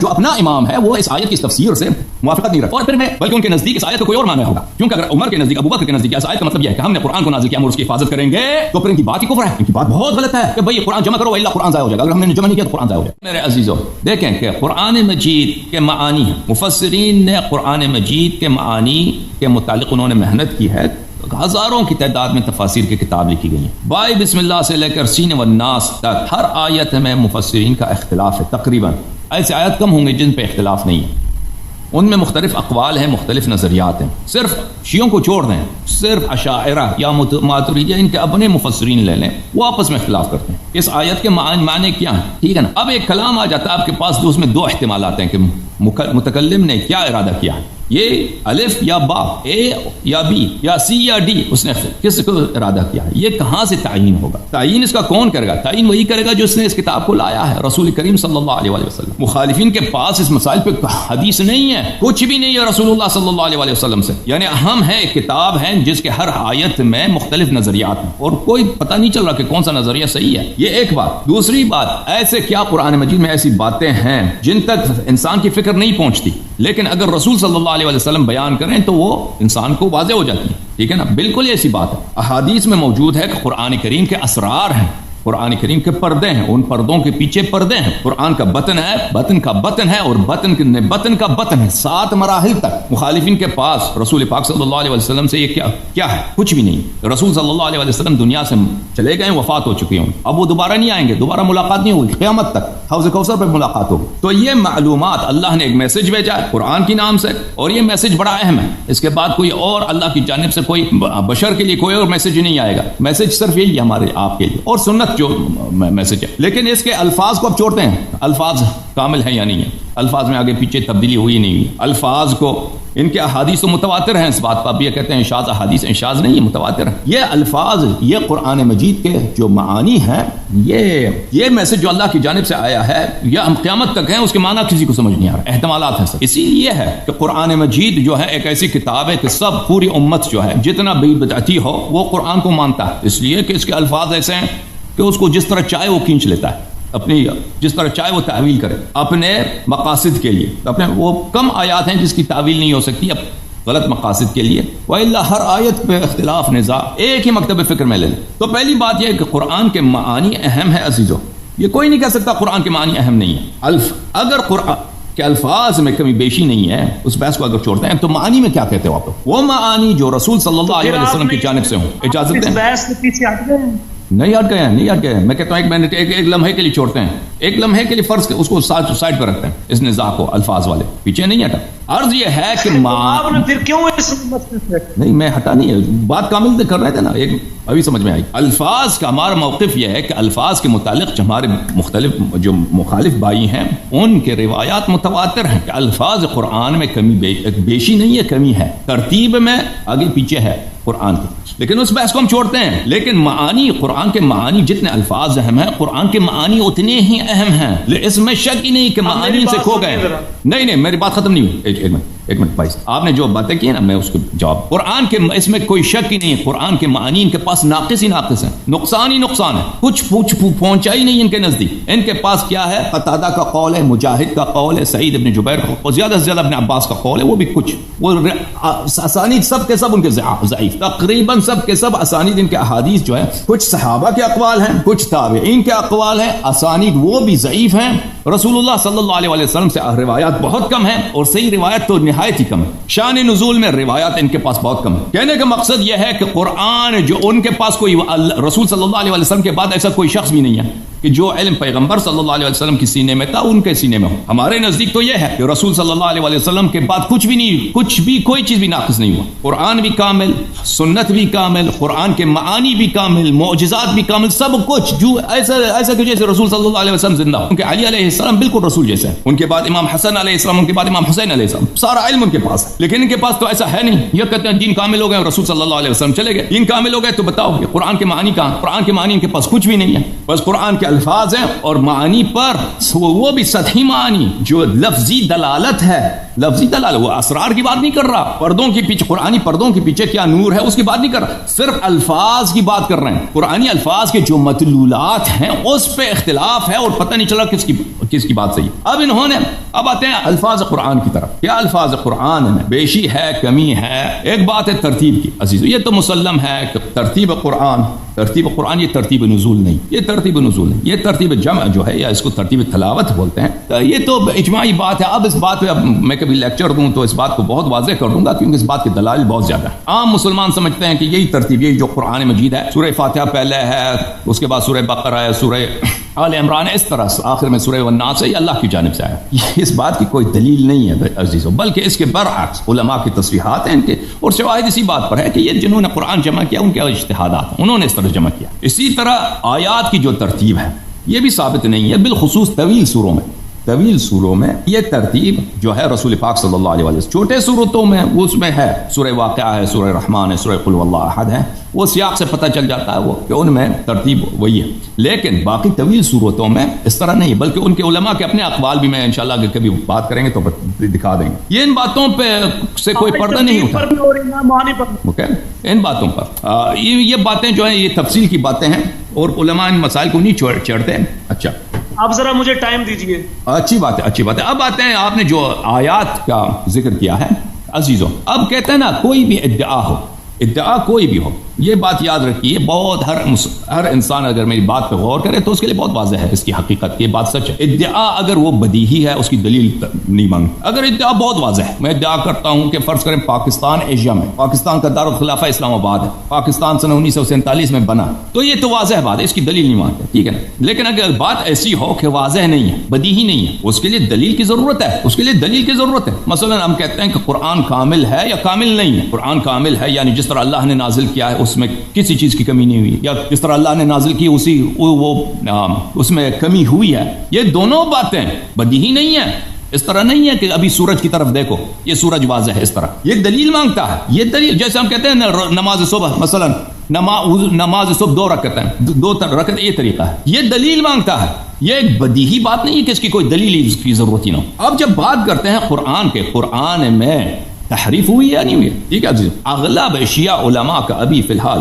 جو اپنا امام ہے وہ اس آیت کی تفسیر سے موافقت نہیں رکھتا، اور پھر میں بلکہ ان کے نزدیک اس آیت کو کوئی اور معنی ہوگا، کیونکہ اگر عمر کے نزدیک، ابو بکر کے نزدیک اس آیت کا مطلب یہ ہے کہ ہم نے قرآن کو نازل کیا، ہم اس کی حفاظت کریں گے، تو پھر ان کی بات ہی کفر ہے، ان کی بات بہت غلط ہے کہ بھئی قرآن جمع کرو الا قرآن ضائع ہو جائے گا، اگر ہم نے جمع نہیں کیا تو قرآن ضائع ہو جائے گا۔ میرے عزیزو دیکھیں کہ قرآن مجید کے معانی ہیں، مفسرین نے قرآن مجید کے معانی کے متعلق انہوں نے محنت کی ہے، ہزاروں کی تعداد میں تفاسیر کی کتاب لکھی گئی ہیں، بائے بسم اللہ سے لے کر سین والناس تک ہر آیت میں مفسرین کا اختلاف ہے، تقریباً ایسے آیت کم ہوں گے جن پہ اختلاف نہیں ہے، ان میں مختلف اقوال ہیں، مختلف نظریات ہیں، صرف شیعوں کو چھوڑ دیں، صرف اشاعرہ یا ماتریدیہ ان کے اپنے مفسرین لے لیں، وہ آپس میں اختلاف کرتے ہیں اس آیت کے معنی کیا ہیں، ٹھیک ہے نا۔ اب ایک کلام آ جاتا ہے آپ کے پاس، تو اس میں دو احتمالات ہیں کہ متکلم نے کیا ارادہ کیا ہے، یہ الف یا با، اے یا بی یا سی یا ڈی، اس نے کس کو ارادہ کیا ہے، یہ کہاں سے تعین ہوگا، تعین اس کا کون کرے گا، تعین وہی کرے گا جو اس نے اس کتاب کو لایا ہے، رسول کریم صلی اللہ علیہ وسلم۔ مخالفین کے پاس اس مسائل پہ حدیث نہیں ہے، کچھ بھی نہیں ہے رسول اللہ صلی اللہ علیہ وسلم سے، یعنی ہم ہیں ایک کتاب ہے جس کے ہر آیت میں مختلف نظریات ہیں اور کوئی پتہ نہیں چل رہا کہ کون سا نظریہ صحیح ہے، یہ ایک بات۔ دوسری بات، ایسے کیا قرآن مجید میں ایسی باتیں ہیں جن تک انسان کی فکر نہیں پہنچتی، لیکن اگر رسول صلی اللہ علیہ وسلم بیان کریں تو وہ انسان کو واضح ہو جاتی ہے، ٹھیک ہے نا، بالکل ایسی بات ہے۔ احادیث میں موجود ہے کہ قرآن کریم کے اسرار ہیں، قرآن کریم کے پردے ہیں، ان پردوں کے پیچھے پردے ہیں، قرآن کا بطن ہے، بطن کا بطن ہے، اور بطن کا بطن ہے 7 مراحل تک۔ مخالفین کے پاس رسول پاک صلی اللہ علیہ وسلم سے یہ کیا ہے، کچھ بھی نہیں، رسول صلی اللہ علیہ وسلم دنیا سے چلے گئے، وفات ہو چکی ہیں، اب وہ دوبارہ نہیں آئیں گے، دوبارہ ملاقات نہیں ہوگی، قیامت تک حوض کوثر پہ ملاقات ہوگی۔ تو یہ معلومات اللہ نے ایک میسج بھیجا ہے قرآن کی نام سے، اور یہ میسج بڑا اہم ہے، اس کے بعد کوئی اور اللہ کی جانب سے کوئی بشر کے لیے کوئی اور میسج نہیں آئے گا، میسج صرف یہی ہے ہمارے آپ کے لیے، اور سنت جو میسج ہے، لیکن اس کے الفاظ کو اب چھوڑتے ہیں، الفاظ کامل ہیں یا نہیں ہے، الفاظ میں آگے پیچھے تبدیلی ہوئی نہیں ہوئی، الفاظ کو ان کے احادیث تو متواتر ہیں، اس بات پر بھی یہ کہتے ہیں شاذ احادیث، شاذ نہیں ہے، متواتر ہیں یہ الفاظ، یہ قرآن مجید کے جو معانی ہیں، یہ میسج جو اللہ کی جانب سے آیا ہے، یہ ہم قیامت تک ہیں، اس کے معنی کسی کو سمجھ نہیں آ رہا، احتمالات ہیں سب۔ اسی لیے ہے کہ قرآن مجید جو ہے ایک ایسی کتاب ہے کہ سب پوری امت جو ہے جتنا بھی بدعتی ہو وہ قرآن کو مانتا ہے، اس لیے کہ اس کے الفاظ ایسے ہیں کہ اس کو جس طرح چاہے وہ کھینچ لیتا ہے، اپنی جس طرح چاہے وہ تعویل کرے اپنے مقاصد کے لیے، اپنے وہ کم آیات ہیں جس کی تعویل نہیں ہو سکتی اب غلط مقاصد کے لیے، وَإِلَّا ہر آیت پہ اختلاف نزاع ایک ہی مکتب فکر میں لے لیں۔ تو پہلی بات یہ ہے کہ قرآن کے معانی اہم ہے عزیزو، یہ کوئی نہیں کہہ سکتا قرآن کے معانی اہم نہیں ہے، اگر قرآن کہ الفاظ میں کمی بیشی نہیں ہے، اس بحث کو اگر چھوڑتے ہیں تو معانی میں کیا کہتے ہو آپ، وہ معانی جو رسول صلی اللہ علیہ وسلم کی جانب سے ہوں، اجازت دیں؟ نہیں ہٹ گئے ہیں، میں کہتا ہوں ایک منٹ، ایک لمحے کے لیے چھوڑتے ہیں، ایک لمحے کے لیے فرض اس کو سائڈ پہ رکھتے ہیں، اس نزاع کو الفاظ والے پیچھے نہیں ہٹا۔ عرض یہ ہے کہ نہیں میں ہٹا نہیں ہے، بات کامل کر رہے تھے نا، ایک ابھی سمجھ میں آئی۔ الفاظ کا ہمارا موقف یہ ہے کہ الفاظ کے متعلق جو ہمارے مختلف جو مخالف بھائی ہیں ان کے روایات متواتر ہیں کہ الفاظ قرآن میں کمی بیشی نہیں ہے، کمی ہے، ترتیب میں آگے پیچھے ہے قرآن کی، لیکن اس بحث کو ہم چھوڑتے ہیں۔ لیکن معانی، قرآن کے معانی جتنے الفاظ اہم ہیں، قرآن کے معانی اتنے ہی اہم ہیں، اس میں شک ہی نہیں کہ معانی سے کھو گئے۔ نہیں میری بات ختم نہیں ہوئی، ایک منٹ بھائی، آپ نے جو باتیں کی ہیں نا، میں اس کو جواب، قرآن کے اس میں کوئی شک ہی نہیں ہے، قرآن کے معانی ان کے پاس ناقص ہی ناقص ہیں، نقصان ہی نقصان ہے، کچھ پہنچا ہی نہیں ان کے نزدیک۔ ان کے پاس کیا ہے، قتادہ کا قول ہے، مجاہد کا قول ہے، سعید ابن جبیر کا، اور زیادہ سے زیادہ ابن عباس کا قول ہے، وہ بھی کچھ، وہ اسانید سب کے سب ان کے ضعیف، تقریباً سب کے سب اسانید ان کے احادیث جو ہے، کچھ صحابہ کے اقوال ہیں، کچھ تابعین کے اقوال ہیں، اسانید وہ بھی ضعیف ہیں، رسول اللہ صلی اللہ علیہ وسلم سے روایات بہت کم ہیں، اور صحیح روایت تو نہایت ہی کم ہے، شان نزول میں روایات ان کے پاس بہت کم ہے۔ کہنے کا مقصد یہ ہے کہ قرآن جو ان کے پاس کوئی رسول صلی اللہ علیہ وسلم کے بعد ایسا کوئی شخص بھی نہیں ہے کہ جو علم پیغمبر صلی اللہ علیہ وسلم کی سینے میں تھا ان کے سینے میں ہو۔ ہمارے نزدیک تو یہ ہے کہ رسول صلی اللہ علیہ وسلم کے بعد کچھ بھی نہیں، کچھ بھی کوئی چیز بھی ناقص نہیں ہوا، قرآن بھی کامل، سنت بھی کامل، قرآن کے معانی بھی کامل، معجزات بھی کامل، سب کچھ جو ایسا کہ جیسے رسول صلی اللہ علیہ وسلم زندہ ہو، کیونکہ علی علیہ السلام بالکل رسول جیسے ہیں، ان کے بعد امام حسن علیہ السلام، ان کے بعد امام حسین علیہ السلام، سارا علم ان کے پاس ہے، لیکن ان کے پاس تو ایسا ہے نہیں۔ یہ کہتے ہیں دین کامل ہو گئے، رسول صلی اللہ علیہ وسلم چلے گئے، دین کامل ہو گئے، تو بتاؤ یہ قرآن کے معانی کہاں؟ قرآن کے معانی ان کے پاس کچھ بھی نہیں ہے، بس قرآن کے الفاظ ہیں اور معانی پر وہ بھی سطحی معانی جو لفظی دلالت ہے، لفظی دلالت، وہ اسرار کی بات نہیں کر رہا، پردوں کے پیچھے، قرآنی پردوں کے پیچھے کیا نور ہے اس کی بات نہیں کر رہا، صرف الفاظ کی بات کر رہے ہیں۔ قرآنی الفاظ کے جو مدلولات ہیں اس پہ اختلاف ہے اور پتہ نہیں چلا کس کی بات صحیح۔ اب آتے ہیں الفاظ قرآن کی طرف۔ کیا الفاظ قرآن میں بیشی ہے، کمی ہے؟ ایک بات ہے ترتیب کی عزیز، یہ تو مسلم ہے کہ ترتیب قرآن یہ ترتیب نزول نہیں، یہ ترتیب نزول نہیں، یہ ترتیب جمع جو ہے یا اس کو ترتیب تلاوت بولتے ہیں، یہ تو اجماعی بات ہے۔ اب اس بات پہ میں کبھی لیکچر دوں تو اس بات کو بہت واضح کر دوں گا کیونکہ اس بات کے دلائل بہت زیادہ ہیں۔ عام مسلمان سمجھتے ہیں کہ یہی ترتیب، یہی جو قرآن مجید ہے، سورہ فاتحہ پہلے ہے، اس کے بعد سورہ بقرہ ہے، سورہ آل عمران ہے، اس طرح سے آخر میں سورہ والناس ہے، یہ اللہ کی جانب سے آیا۔ اس بات کی کوئی دلیل نہیں ہے عزیزو، بلکہ اس کے برعکس علماء کی تصریحات ہیں ان کے، اور شواہد اسی بات پر ہے کہ یہ جنہوں نے قرآن جمع کیا ان کے اجتہادات ہیں، انہوں نے اس طرح جمع کیا۔ اسی طرح آیات کی جو ترتیب ہے یہ بھی ثابت نہیں ہے، بالخصوص طویل سوروں میں یہ ترتیب جو ہے رسول پاک صلی اللہ علیہ وسلم، چھوٹے سورتوں میں اس میں ہے، سورہ واقعہ ہے، سورہ رحمان ہے، سورہ قل واللہ احد ہے، وہ سیاق سے پتہ چل جاتا ہے وہ کہ ان میں ترتیب وہی ہے، لیکن باقی طویل صورتوں میں اس طرح نہیں ہے، بلکہ ان کے علماء کے اپنے اقوال بھی میں انشاءاللہ اگر کبھی بات کریں گے تو دکھا دیں گے۔ یہ ان باتوں پہ سے کوئی پردہ نہیں اٹھا، ان باتوں پر یہ باتیں جو ہیں یہ تفصیل کی باتیں ہیں اور علماء ان مسائل کو نہیں چڑھتے ہیں۔ اچھا آپ ذرا مجھے ٹائم دیجئے۔ اچھی بات ہے۔ اب آتے ہیں، آپ نے جو آیات کا ذکر کیا ہے عزیزوں، اب کہتے ہیں نا کوئی بھی ادعا کوئی بھی ہو، یہ بات یاد رکھیے، بہت ہر انسان اگر میری بات پہ غور کرے تو اس کے لیے بہت واضح ہے اس کی حقیقت، یہ بات سچ ہے۔ ادعا اگر وہ بدیہی ہے اس کی دلیل نہیں مانگی، اگر ادعا بہت واضح ہے، میں ادعا کرتا ہوں کہ فرض کریں پاکستان ایشیا میں، پاکستان کا دارالخلافہ اسلام آباد ہے، پاکستان سن 1947 میں بنا، تو یہ تو واضح بات ہے، اس کی دلیل نہیں مانگتے، ٹھیک ہے نا۔ لیکن اگر بات ایسی ہو کہ واضح نہیں ہے، بدیہی نہیں ہے، اس کے لیے دلیل کی ضرورت ہے، مثلا ہم کہتے ہیں کہ قرآن کامل ہے یا کامل نہیں ہے۔ قرآن کامل ہے یعنی جس طرح اللہ نے نازل کیا ہے اس میں کسی چیز کی کمی نہیں ہوئی، یا جس طرح اللہ نے نازل کی اس میں کمی ہوئی ہے، یہ دونوں باتیں بدیہی نہیں ہے۔ اس طرح نہیں ہے کہ ابھی سورج کی طرف دیکھو، یہ سورج واضح ہے، اس طرح یہ دلیل مانگتا ہے، یہ دلیل جیسے ہم کہتے ہیں نماز صبح، مثلا نماز صبح 2 رکعتیں، 2 رکعت، یہ طریقہ ہے، یہ دلیل مانگتا ہے، یہ ایک بدیہی بات نہیں ہے کہ اس کی کوئی دلیل کی ضرورت ہی نہ ہو۔ اب جب بات کرتے ہیں قرآن میں تحریف ہوئی یا نہیں ہوئی، ٹھیک ہے عزیز، اغلب شیعہ علماء کا ابھی فی الحال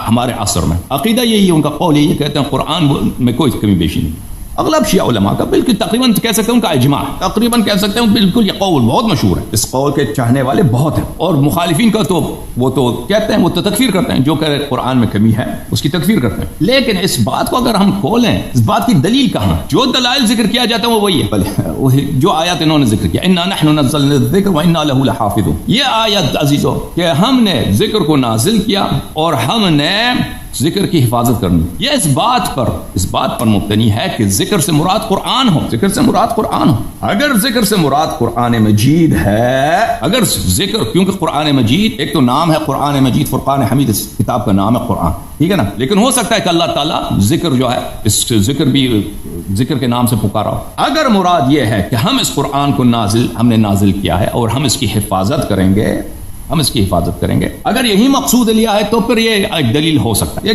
ہمارے عصر میں عقیدہ یہی ہے، ان کا قول یہ کہتے ہیں قرآن میں کوئی کمی بیشی نہیں، اغلب شیعہ علماء کا بالکل تقریباً کہہ سکتے ہیں ان کا اجماع، تقریباً کہہ سکتے ہیں بالکل، یہ قول بہت مشہور ہے، اس قول کے چاہنے والے بہت ہیں، اور مخالفین کا تو وہ تو کہتے ہیں، وہ تو تکفیر کرتے ہیں، جو کہ قرآن میں کمی ہے اس کی تکفیر کرتے ہیں۔ لیکن اس بات کو اگر ہم کھولیں، اس بات کی دلیل کہاں؟ جو دلائل ذکر کیا جاتا ہے وہ وہی ہے، جو آیات انہوں نے ذکر کیا، انا نحن نزلنا الذکر وانا له لحافظون، یہ آیت عزیزو کہ ہم نے ذکر کو نازل کیا اور ہم نے ذکر کی حفاظت کرنی، یہ اس بات پر مبتنی ہے کہ ذکر سے مراد قرآن ہو، اگر ذکر سے مراد قرآن مجید ہے، اگر ذکر، کیونکہ قرآن مجید ایک تو نام ہے قرآن مجید، فرقان حمید اس کتاب کا نام ہے قرآن، ٹھیک ہے نا، لیکن ہو سکتا ہے کہ اللہ تعالیٰ ذکر جو ہے اس ذکر کے نام سے پکارا ہو۔ اگر مراد یہ ہے کہ ہم اس قرآن کو ہم نے نازل کیا ہے اور ہم اس کی حفاظت کریں گے، اگر یہی مقصود لیا ہے تو پھر یہ ایک دلیل ہو سکتا ہے،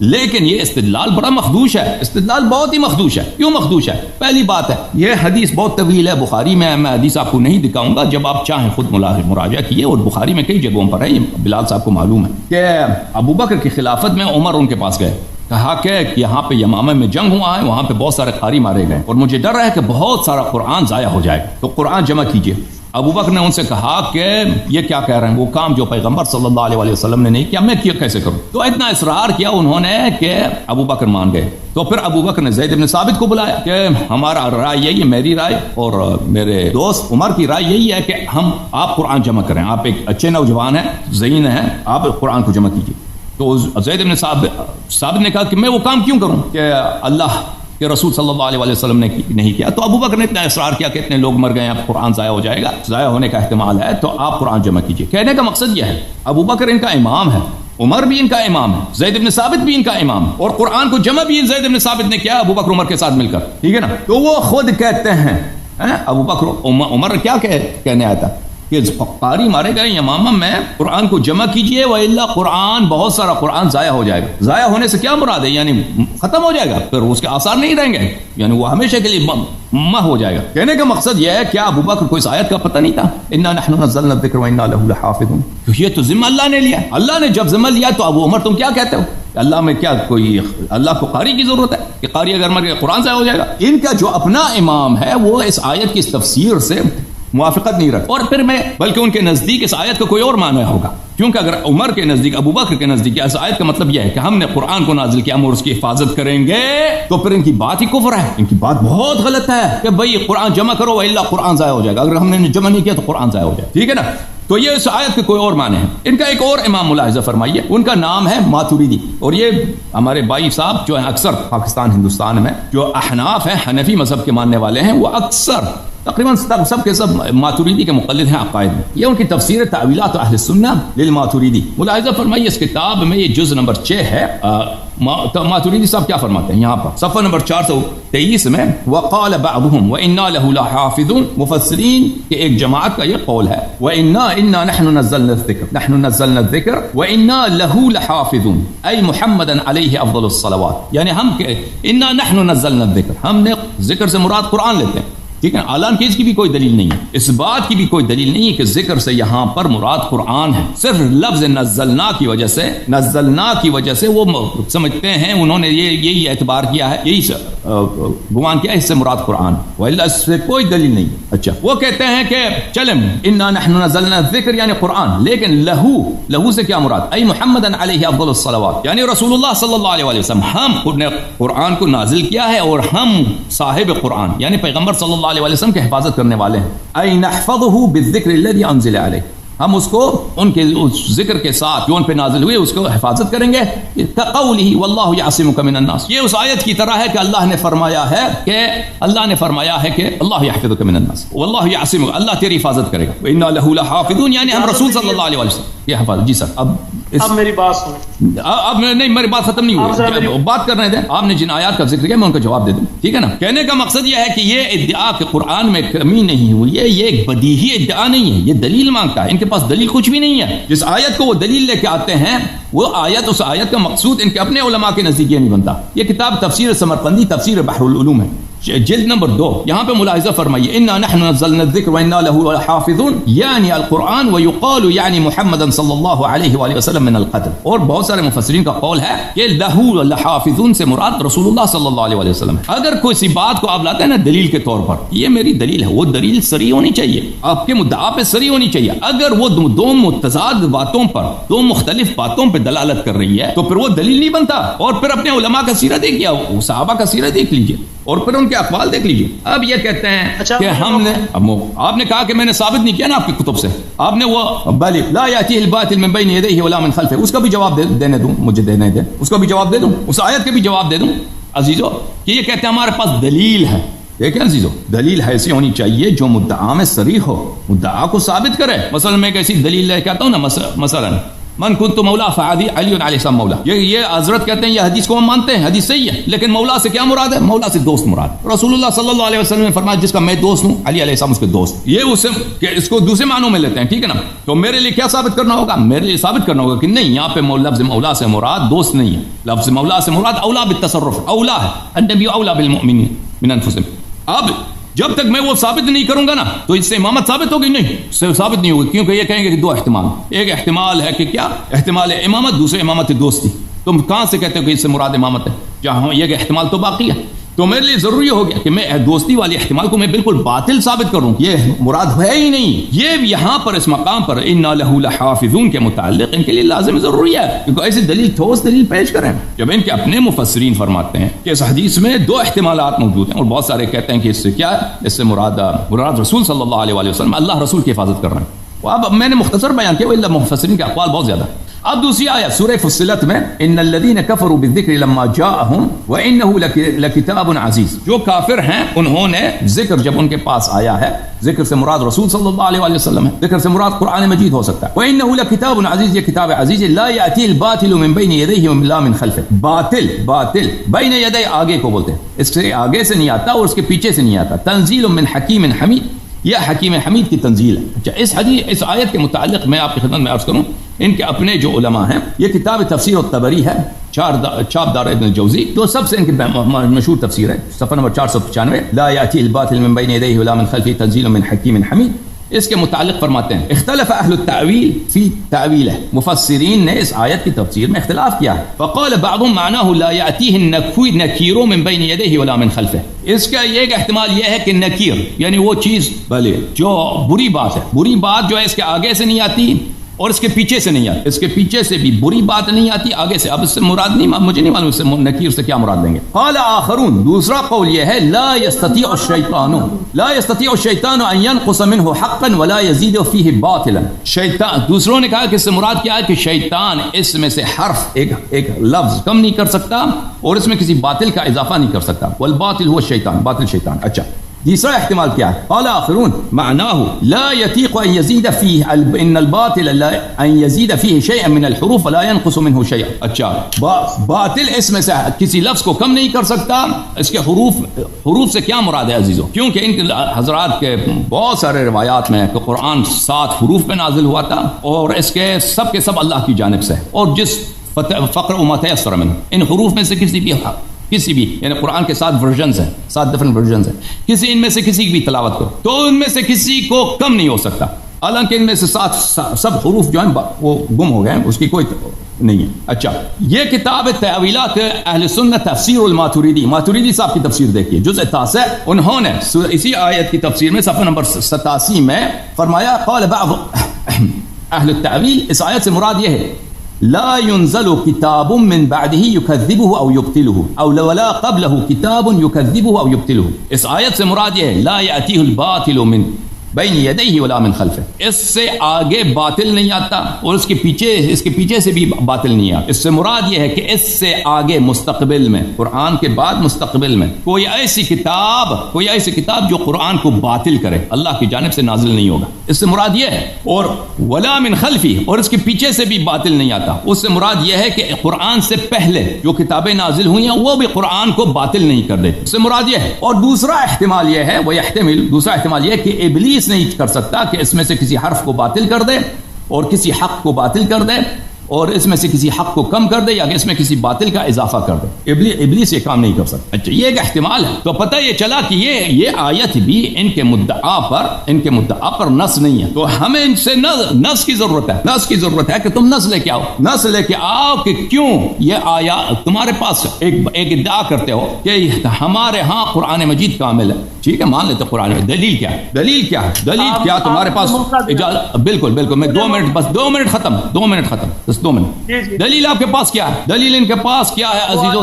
لیکن یہ استدلال بڑا مخدوش ہے، استدلال بہت ہی مخدوش ہے۔ کیوں مخدوش ہے؟ پہلی بات ہے یہ حدیث بہت طویل ہے، بخاری میں حدیث آپ کو نہیں دکھاؤں گا، جب آپ چاہیں خود مراجعہ کیے، اور بخاری میں کئی جگہوں پر ہے، یہ بلال صاحب کو معلوم ہے کہ ابو بکر کی خلافت میں عمر ان کے پاس گئے، کہا کہ یہاں پہ یمامہ میں جنگ ہوا ہے، وہاں پہ بہت سارے قاری مارے گئے اور مجھے ڈر ہے کہ بہت سارا قرآن ضائع ہو جائے گا، تو قرآن جمع کیجیے۔ ابو بکر نے ان سے کہا کہ یہ کیا کہہ رہے ہیں، وہ کام جو پیغمبر صلی اللہ علیہ وسلم نے نہیں کیا، میں کیسے کروں؟ تو اتنا اصرار کیا انہوں نے کہ ابو بکر مان گئے۔ تو پھر ابو بکر نے زید بن ثابت کو بلایا کہ ہمارا رائے یہی ہے، میری رائے اور میرے دوست عمر کی رائے یہی ہے کہ آپ قرآن جمع کریں، آپ ایک اچھے نوجوان ہیں، ذہین ہیں، آپ قرآن کو جمع کیجیے۔ تو زید بن ثابت نے کہا کہ میں وہ کام کیوں کروں کہ اللہ کہ رسول صلی اللہ علیہ وسلم نے نہیں کیا۔ تو ابو بکر نے اتنا اصرار کیا کہ اتنے لوگ مر گئے ہیں، اب قرآن ضائع ہو جائے گا، ضائع ہونے کا احتمال ہے، تو آپ قرآن جمع کیجیے۔ کہنے کا مقصد یہ ہے ابو بکر ان کا امام ہے، عمر بھی ان کا امام ہے، زید بن ثابت بھی ان کا امام ہے، اور قرآن کو جمع بھی زید بن ثابت نے کیا ابو بکر عمر کے ساتھ مل کر، ٹھیک ہے نا۔ تو وہ خود کہتے ہیں ابو بکر عمر کیا کہنے آیا تھا کہ قاری مارے گئے یمامہ میں قرآن کو جمع کیجئے وَإِلَّا قرآن بہت سارا قرآن ضائع ہو جائے گا. ضائع ہونے سے کیا مراد ہے؟ یعنی ختم ہو جائے گا، پھر اس کے آثار نہیں رہیں گے، یعنی وہ ہمیشہ کے لیے مح ہو جائے گا. کہنے کا مقصد یہ ہے کیا ابو بکر کو اس آیت کا پتہ نہیں تھا؟ اِنَّا نَحْنُ نَزَّلْنَا الذِّكْرَ وَإِنَّا لَهُ لَحَافِظُونَ. یہ تو ذمہ اللہ نے لیا، اللہ نے جب ذمہ لیا تو ابو عمر تم کیا کہتے ہو؟ اللہ میں کیا کوئی اللہ کو قاری کی ضرورت ہے کہ قاری اگر مر گیا قرآن ضائع ہو جائے گا؟ ان کا جو اپنا امام ہے وہ اس آیت کی اس تفسیر سے موافقت نہیں رکھتا، اور پھر میں بلکہ ان کے نزدیک اس آیت کا کوئی اور معنی ہوگا، کیونکہ اگر عمر کے نزدیک ابو بکر کے نزدیک اس آیت کا مطلب یہ ہے کہ ہم نے قرآن کو نازل کیا ہم اور اس کی حفاظت کریں گے، تو پھر ان کی بات ہی کفر ہے، ان کی بات بہت غلط ہے کہ بھئی قرآن جمع کرو الا قرآن ضائع ہو جائے گا، اگر ہم نے جمع نہیں کیا تو قرآن ضائع ہو جائے. ٹھیک ہے نا؟ تو یہ اس آیت کے کوئی اور معنی ہے. ان کا ایک اور امام ملاحظہ فرمائیے، ان کا نام ہے ماتوریدی، اور یہ ہمارے بھائی صاحب جو ہیں اکثر پاکستان ہندوستان میں جو احناف ہیں حنفی مذہب کے ماننے والے ہیں، وہ اکثر تقریباً سب کے سب ماتوریدی کے مقلد ہیں عقائد میں. یہ ان کی تفسیر تعویلات اہل السنہ للماتوریدی. ملاحظہ فرمائیے اس کتاب میں، یہ جز نمبر 6 ہے. ماتوریدی صاحب کیا فرماتے ہیں یہاں پر صفحہ نمبر 423 میں، وقال بعضهم وَإِنَّا لَهُ لَحَافِظُونَ. مفسرین کے ایک جماعت کا یہ قول ہے، وَإِنَّا نَحْنُ نَزَّلْنَا الذِّكْرَ وَإِنَّا لَهُ لَحَافِظُونَ أي محمدًا علیہ افضل الصلوات. یعنی ہم کہ اِنَّا نَحْنُ نَزَّلْنَا الذِّكْرَ، ہم نے ذکر سے مراد قرآن لیتے ہیں. ٹھیک ہے، اعلان کی اس کی بھی کوئی دلیل نہیں ہے، اس بات کی بھی کوئی دلیل نہیں ہے کہ ذکر سے یہاں پر مراد قرآن ہے. صرف لفظ نزلنا کی وجہ سے وہ سمجھتے ہیں، انہوں نے یہی اعتبار کیا ہے، یہی گمان کیا ہے اس سے مراد قرآن، وإلا اس سے کوئی دلیل نہیں. اچھا، وہ کہتے ہیں کہ چلیں انا نحن نزلنا الذکر یعنی قرآن، لیکن لہو سے کیا مراد؟ ای محمد علیہ افضل الصلوات، یعنی رسول اللہ صلی اللہ علیہ وسلم، ہم نے قرآن کو نازل کیا ہے اور ہم صاحب قرآن یعنی پیغمبر صلی اللہ علیہ وسلم کی حفاظت کرنے والے ہیں. ای نحفظه بالذکر الذی انزل علیہ، ہم اس کو ان کے اس ذکر کے ساتھ جو ان پہ نازل ہوئے اس کو حفاظت کریں گے. کقولہ واللہ یعصمک من الناس، یہ اس آیت کی طرح ہے کہ اللہ نے فرمایا ہے کہ اللہ یحفظک من الناس واللہ یعصمک، اللہ تیری حفاظت کرے گا. وإنا له لحافظون، یعنی ہم رسول صلی اللہ علیہ وسلم یہ حفاظت. جی سر، اب میری بات سنیں. اب نہیں، میری بات ختم نہیں ہوئی، بات کر رہے تھے. آپ نے جن آیات کا ذکر کیا میں ان کا جواب دے دوں. ٹھیک ہے نا؟ کہنے کا مقصد یہ ہے کہ یہ ادعا کہ قرآن میں کمی نہیں ہوئی ہے، یہ ایک بدیہی ادعا نہیں ہے، یہ دلیل مانگتا ہے. ان کے پاس دلیل کچھ بھی نہیں ہے. جس آیت کو وہ دلیل لے کے آتے ہیں وہ آیت، اس آیت کا مقصود ان کے اپنے علماء کے نزدیک یہ نہیں بنتا. یہ کتاب تفسیر سمرقندی تفسیر بحر العلوم ہے، جلد نمبر 2. یہاں پہ ملاحظہ فرمائیے، انا نحن نزلنا الذکر وانا له لحافظون، یعنی القرآن، ويقال یعنی محمد صلی اللہ علیہ وآلہ وسلم من القتل. اور بہت سارے مفسرین کا قول ہے کہ له لحافظون سے مراد رسول اللہ صلی اللہ علیہ وآلہ وسلم ہے. اگر کوئی سی بات کو آپ لاتے ہیں نا دلیل کے طور پر، یہ میری دلیل ہے، وہ دلیل صریح ہونی چاہیے، آپ کے مدعا پہ صریح ہونی چاہیے. اگر وہ دو متضاد باتوں پر، دو مختلف باتوں پہ دلالت کر رہی ہے تو پھر وہ دلیل نہیں بنتا. اور پھر اپنے علماء کا سیرہ دیکھیے، صحابہ کا سیرہ دیکھ لیجیے اور پھر ان کے اقوال دیکھ لیجیے. اب یہ کہتے ہیں کہ ہم نے، آپ نے کہا کہ میں نے ثابت نہیں کیا نا آپ کی کتب سے، آپ نے وہ بلی لا یاتیہ الباطل من بین یدیہ ولا من خلفہ، اس کا بھی جواب دینے دوں، مجھے دینے دیں، اس کا بھی جواب دے دوں، اس آیت کے بھی جواب دے دوں. عزیزو، کہ یہ کہتے ہیں ہمارے پاس دلیل ہے. دیکھیں عزیزو، دلیل ایسی ہونی چاہیے جو مدعا میں صریح ہو، مدعا کو ثابت کرے. مثلا میں ایک ایسی دلیل لے کے آتا ہوں نا، مثلا من کنت مولا فعلی علی علیہ السلام مولا، یہ حضرت کہتے ہیں، یہ حدیث کو ہم مانتے ہیں، حدیث صحیح ہے، لیکن مولا سے کیا مراد ہے؟ مولا سے دوست مراد. رسول اللہ صلی اللہ علیہ وسلم نے فرمایا جس کا میں دوست ہوں، علی علیہ السلام اس کے دوست. یہ اس کو دوسرے معنوں میں لیتے ہیں. ٹھیک ہے نا؟ تو میرے لیے کیا ثابت کرنا ہوگا؟ میرے لیے ثابت کرنا ہوگا کہ نہیں، یہاں پہ لفظ مولا سے مراد دوست نہیں ہے، لفظ مولا سے مراد اولا بالتصرف، اولا ہے، النبی اولا بالمؤمنین من انفسهم. اب جب تک میں وہ ثابت نہیں کروں گا نا تو اس سے امامت ثابت ہوگی نہیں، اس سے ثابت نہیں ہوگی، کیونکہ یہ کہیں گے کہ دو احتمال، ایک احتمال ہے کہ کیا احتمال امامت، دوسرے امامت دوستی. تم کہاں سے کہتے ہو کہ اس سے مراد امامت ہے؟ جہاں یہ احتمال تو باقی ہے. تو میرے لیے ضروری ہو گیا کہ میں دوستی والی احتمال کو میں بالکل باطل ثابت کروں، یہ مراد ہے ہی نہیں. یہ یہاں پر اس مقام پر انا لہ لحافظون کے متعلق ان کے لیے لازم ضروری ہے کیونکہ ایسی دلیل ٹھوس دلیل پیش کریں. جب ان کے اپنے مفسرین فرماتے ہیں کہ اس حدیث میں دو احتمالات موجود ہیں اور بہت سارے کہتے ہیں کہ اس سے کیا ہے، اس سے مراد رسول صلی اللہ علیہ وسلم، اللہ رسول کی حفاظت کر رہے ہیں. اب میں نے مختصر بیان کیا، وہ مفسرین کے اقوال بہت زیادہ. اب دوسری آیت سورہ فصلت میں، ان الذین کفروا بالذکر لما جاءہم وانہ لکتاب عزیز، جو کافر ہیں انہوں نے ذکر جب ان کے پاس آیا ہے، ذکر سے مراد رسول صلی اللہ علیہ وآلہ وسلم ہے، ذکر سے مراد قرآن مجید ہو سکتا ہے. وانہ لکتاب عزیز، یہ کتاب عزیز، لا یاتی الباطل من بین یدیہ ولا من خلفہ. باطل بین یدی آگے کو بولتے ہیں، اس سے آگے سے نہیں آتا اور اس کے پیچھے سے نہیں آتا. تنزیل من حکیم حمید، یہ حکیم حمید کی تنزیل ہے. اچھا اس آیت کے متعلق میں آپ کی خدمت میں عرض کروں، ان کے اپنے جو علماء ہیں، یہ کتاب تفسیر الطبری ہے، چھاپ دار ابن الجوزی، جو سب سے ان کی مشہور تفسیر ہے، صفحہ نمبر 495، لا یأتیہ الباطل من بین یدیہ ولا من خلفہ تنزیل من حکیم حمید. اس کے متعلق فرماتے ہیں اختلف اہل التعویل فی تعویلہ، مفسرین نے اس آیت کی تفسیر میں اختلاف کیا ہے. فقال بعضهم معناه لا یأتیہ النکیر من بین یدیہ ولا من خلفہ. اس کا ایک احتمال یہ ہے کہ نکیر یعنی وہ چیز بھلے جو بری بات ہے، بری بات جو ہے اس کے آگے سے نہیں آتی اور اس کے پیچھے سے نہیں آتی، اس کے پیچھے سے بھی بری بات نہیں آتی، آگے سے. اب اس سے مراد نہیں، مجھے نہیں معلوم اس سے نکیر سے کیا مراد لیں گے. قال آخرون، دوسرا قول یہ ہے لا يستطيع الشیطان ان ينقص منه حقا ولا يزيد فيه باطلا. شیطان، دوسروں نے کہا کہ اس سے مراد کیا ہے کہ شیطان اس میں سے حرف ایک لفظ کم نہیں کر سکتا اور اس میں کسی باطل کا اضافہ نہیں کر سکتا. والباطل هو الشیطان، باطل شیطان. اچھا تیسرا احتمال کیا ہے؟ قال آخرون معناه لا يطيق ان يزيد فيه ان الباطل لا ان يزيد فيه شيئا من الحروف ولا ينقص منه شيئا. اچھا باطل اس میں سے کسی لفظ کو کم نہیں کر سکتا. اس کے حروف سے کیا مراد ہے عزیزو؟ کیونکہ ان کے حضرات کے بہت سارے روایات میں کہ قرآن 7 حروف پہ نازل ہوا تھا اور اس کے سب اللہ کی جانب سے، اور جس فقر وما تيسر منه، ان حروف میں سے کسی بھی یعنی قرآن کے 7 ورژنز ہیں، 7 ڈفرنٹ ورژنز ہیں، کسی ان میں سے کسی کی بھی تلاوت کرو تو ان میں سے کسی کو کم نہیں ہو سکتا. حالانکہ ان میں سے 7 سب حروف جو ہیں وہ گم ہو گئے ہیں، اس کی کوئی نہیں ہے. اچھا یہ کتاب تعویلات اہل سنت تفسیر الماتوریدی، ماتوریدی صاحب کی تفسیر دیکھیے جزء 9، انہوں نے اسی آیت کی تفسیر میں صفحہ نمبر 87 میں فرمایا قال بعض اہل التعویل، اس آیت سے مراد یہ ہے لا ينزل كتاب من بعده يكذبه او يبطله او ولا قبله كتاب يكذبه او يبطله. اس آیت سے مراد یہ ہے لا يأتيه الباطل من بین یدیہ ولا من خلفہ، اس سے آگے باطل نہیں آتا اور اس کے پیچھے سے بھی باطل نہیں آتا. اس سے مراد یہ ہے کہ اس سے آگے مستقبل میں، قرآن کے بعد مستقبل میں کوئی ایسی کتاب جو قرآن کو باطل کرے اللہ کی جانب سے نازل نہیں ہوگا. اس سے مراد یہ ہے. اور ولا من خلفی، اور اس کے پیچھے سے بھی باطل نہیں آتا. اس سے مراد یہ ہے کہ قرآن سے پہلے جو کتابیں نازل ہوئی ہیں وہ بھی قرآن کو باطل نہیں کر دیتے. اس سے مراد یہ ہے. اور دوسرا احتمال یہ ہے دوسرا احتمال یہ ہے کہ ابلیس نہیں کر سکتا کہ اس میں سے کسی حرف کو باطل کر دے اور کسی حق کو باطل کر دے اور اس میں سے کسی حق کو کم کر دے یا کہ اس میں کسی باطل کا اضافہ کر دے. ابلیس یہ کام نہیں کر سکتا. اچھا یہ ایک احتمال ہے. تو پتہ یہ چلا کہ یہ آیت بھی ان کے مدعا پر نص نہیں ہے. تو ہمیں ان سے نص کی ضرورت ہے کہ تم نص لے کے آؤ کہ کیوں یہ آیات تمہارے پاس ایک ادعا کرتے ہو کہ ہمارے ہاں قرآن مجید کامل ہے. ٹھیک ہے مان لیتے قرآن میں. دلیل کیا تمہارے پاس؟ بالکل میں 2 منٹ ختم 2 منٹ. دلیل آپ کے پاس کیا ہے؟ دلیل ان کے پاس کیا ہے عزیزو؟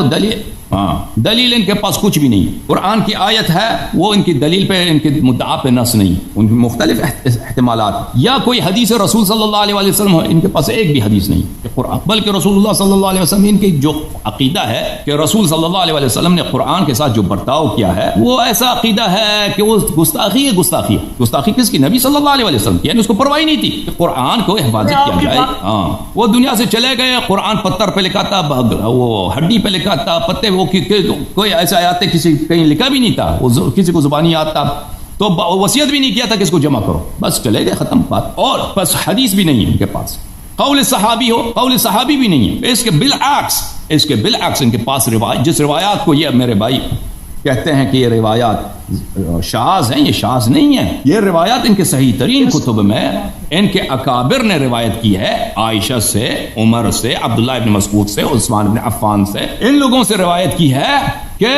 دلیل ان کے پاس کچھ بھی نہیں. قرآن کی آیت ہے، وہ ان کی دلیل پہ، ان کے مدعا پہ نص نہیں. ان کی مختلف احتمالات، یا کوئی حدیث رسول صلی اللہ علیہ وسلم ہو، ان کے پاس ایک بھی حدیث نہیں قرآن. بلکہ رسول اللہ صلی اللہ علیہ وسلم ان کی جو عقیدہ ہے کہ رسول صلی اللہ علیہ وسلم نے قرآن کے ساتھ جو برتاؤ کیا ہے وہ ایسا عقیدہ ہے کہ وہ گستاخی کس کی؟ نبی صلی اللہ علیہ وسلم کی. یعنی اس کو پرواہ نہیں تھی کہ قرآن کو حفاظت کیا جائے. وہ دنیا سے چلے گئے، قرآن پتھر پہ لکھا تھا، وہ ہڈی پہ لکھا تھا، پتے کوئی ایسا آیات کہیں لکھا بھی نہیں تھا، کسی کو زبانی یاد تھا تو وصیت بھی نہیں کیا تھا کہ اس کو جمع کرو، بس چلے گئے، ختم بات. اور بس حدیث بھی نہیں ہے ان کے پاس. قول صحابی بھی نہیں ہے. اس کے بالعکس ان کے پاس روایت، جس روایات کو یہ میرے بھائی کہتے ہیں کہ یہ روایات شاذ ہیں، یہ شاذ نہیں ہے. یہ روایات ان کے صحیح ترین کتب میں ان کے اکابر نے روایت کی ہے، عائشہ سے، عمر سے، عبداللہ ابن مسعود سے، عثمان ابن عفان سے. ان لوگوں سے روایت کی ہے کہ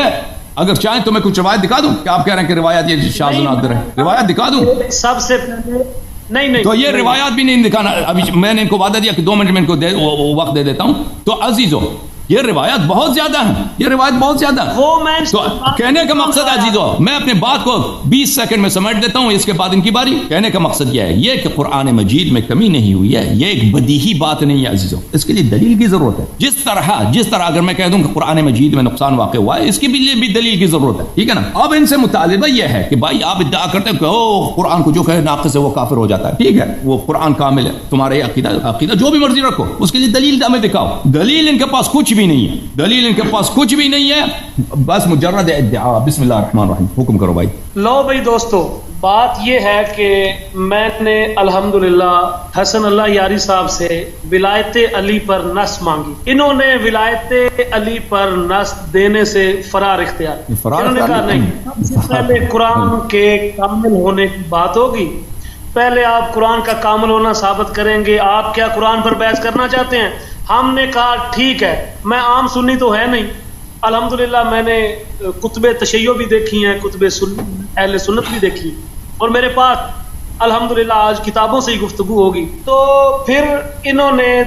اگر چاہیں تو میں کچھ روایت دکھا دوں. کیا آپ کہہ رہے ہیں کہ روایات یہ شاذ و نادر ہے؟ روایت دکھا دوں سب سے پہلے. نہیں تو یہ روایات بھی نہیں دکھانا. ابھی میں نے ان کو وعدہ دیا کہ 2 منٹ میں ان کو وقت دے دیتا ہوں. تو عزیزو یہ روایات بہت زیادہ ہیں. وہ میں تو کہنے کا مقصد عزیزو، میں اپنے بات کو 20 سیکنڈ میں سمیٹ دیتا ہوں، اس کے بعد ان کی باری. کہنے کا مقصد یہ ہے یہ کہ قرآن مجید میں کمی نہیں ہوئی ہے، یہ ایک بدیہی بات نہیں ہے عزیزو. اس کے لیے دلیل کی ضرورت ہے. جس طرح اگر میں کہہ دوں کہ قرآن مجید میں نقصان واقع ہوا ہے، اس کے لیے بھی دلیل کی ضرورت ہے. ٹھیک ہے نا. اب ان سے مطالبہ یہ ہے کہ بھائی آپ ادعا کرتے ہیں کہ قرآن کو جو کہے ناقص ہے وہ کافر ہو جاتا ہے. ٹھیک ہے، وہ قرآن کامل ہے، تمہارے عقیدہ جو بھی مرضی رکھو، اس کے لیے دلیل ہمیں دکھاؤ. دلیل ان کے پاس کچھ بھی نہیں ہے. بس مجرد ادعا. بسم اللہ الرحمن الرحیم. حکم کرو بھائی. لو بھائی دوستو، بات یہ ہے کہ میں نے الحمدللہ حسن اللہ یاری صاحب سے ولایت علی پر نص مانگی. انہوں نے ولایت علی پر نص دینے سے فرار اختیار. انہوں نے کہا نہیں، سب سے پہلے قرآن کے کامل ہونے کی بات ہوگی. پہلے آپ قرآن کا کامل ہونا ثابت کریں گے. آپ کیا قرآن پر بحث کرنا چاہتے ہیں؟ ہم نے کہا ٹھیک ہے. میں عام سنی تو ہے نہیں، الحمدللہ میں نے کتب تشیع بھی دیکھی ہیں، کتب اہل سنت بھی دیکھی، اور میرے پاس الحمدللہ آج کتابوں سے ہی گفتگو ہوگی. تو پھر انہوں نے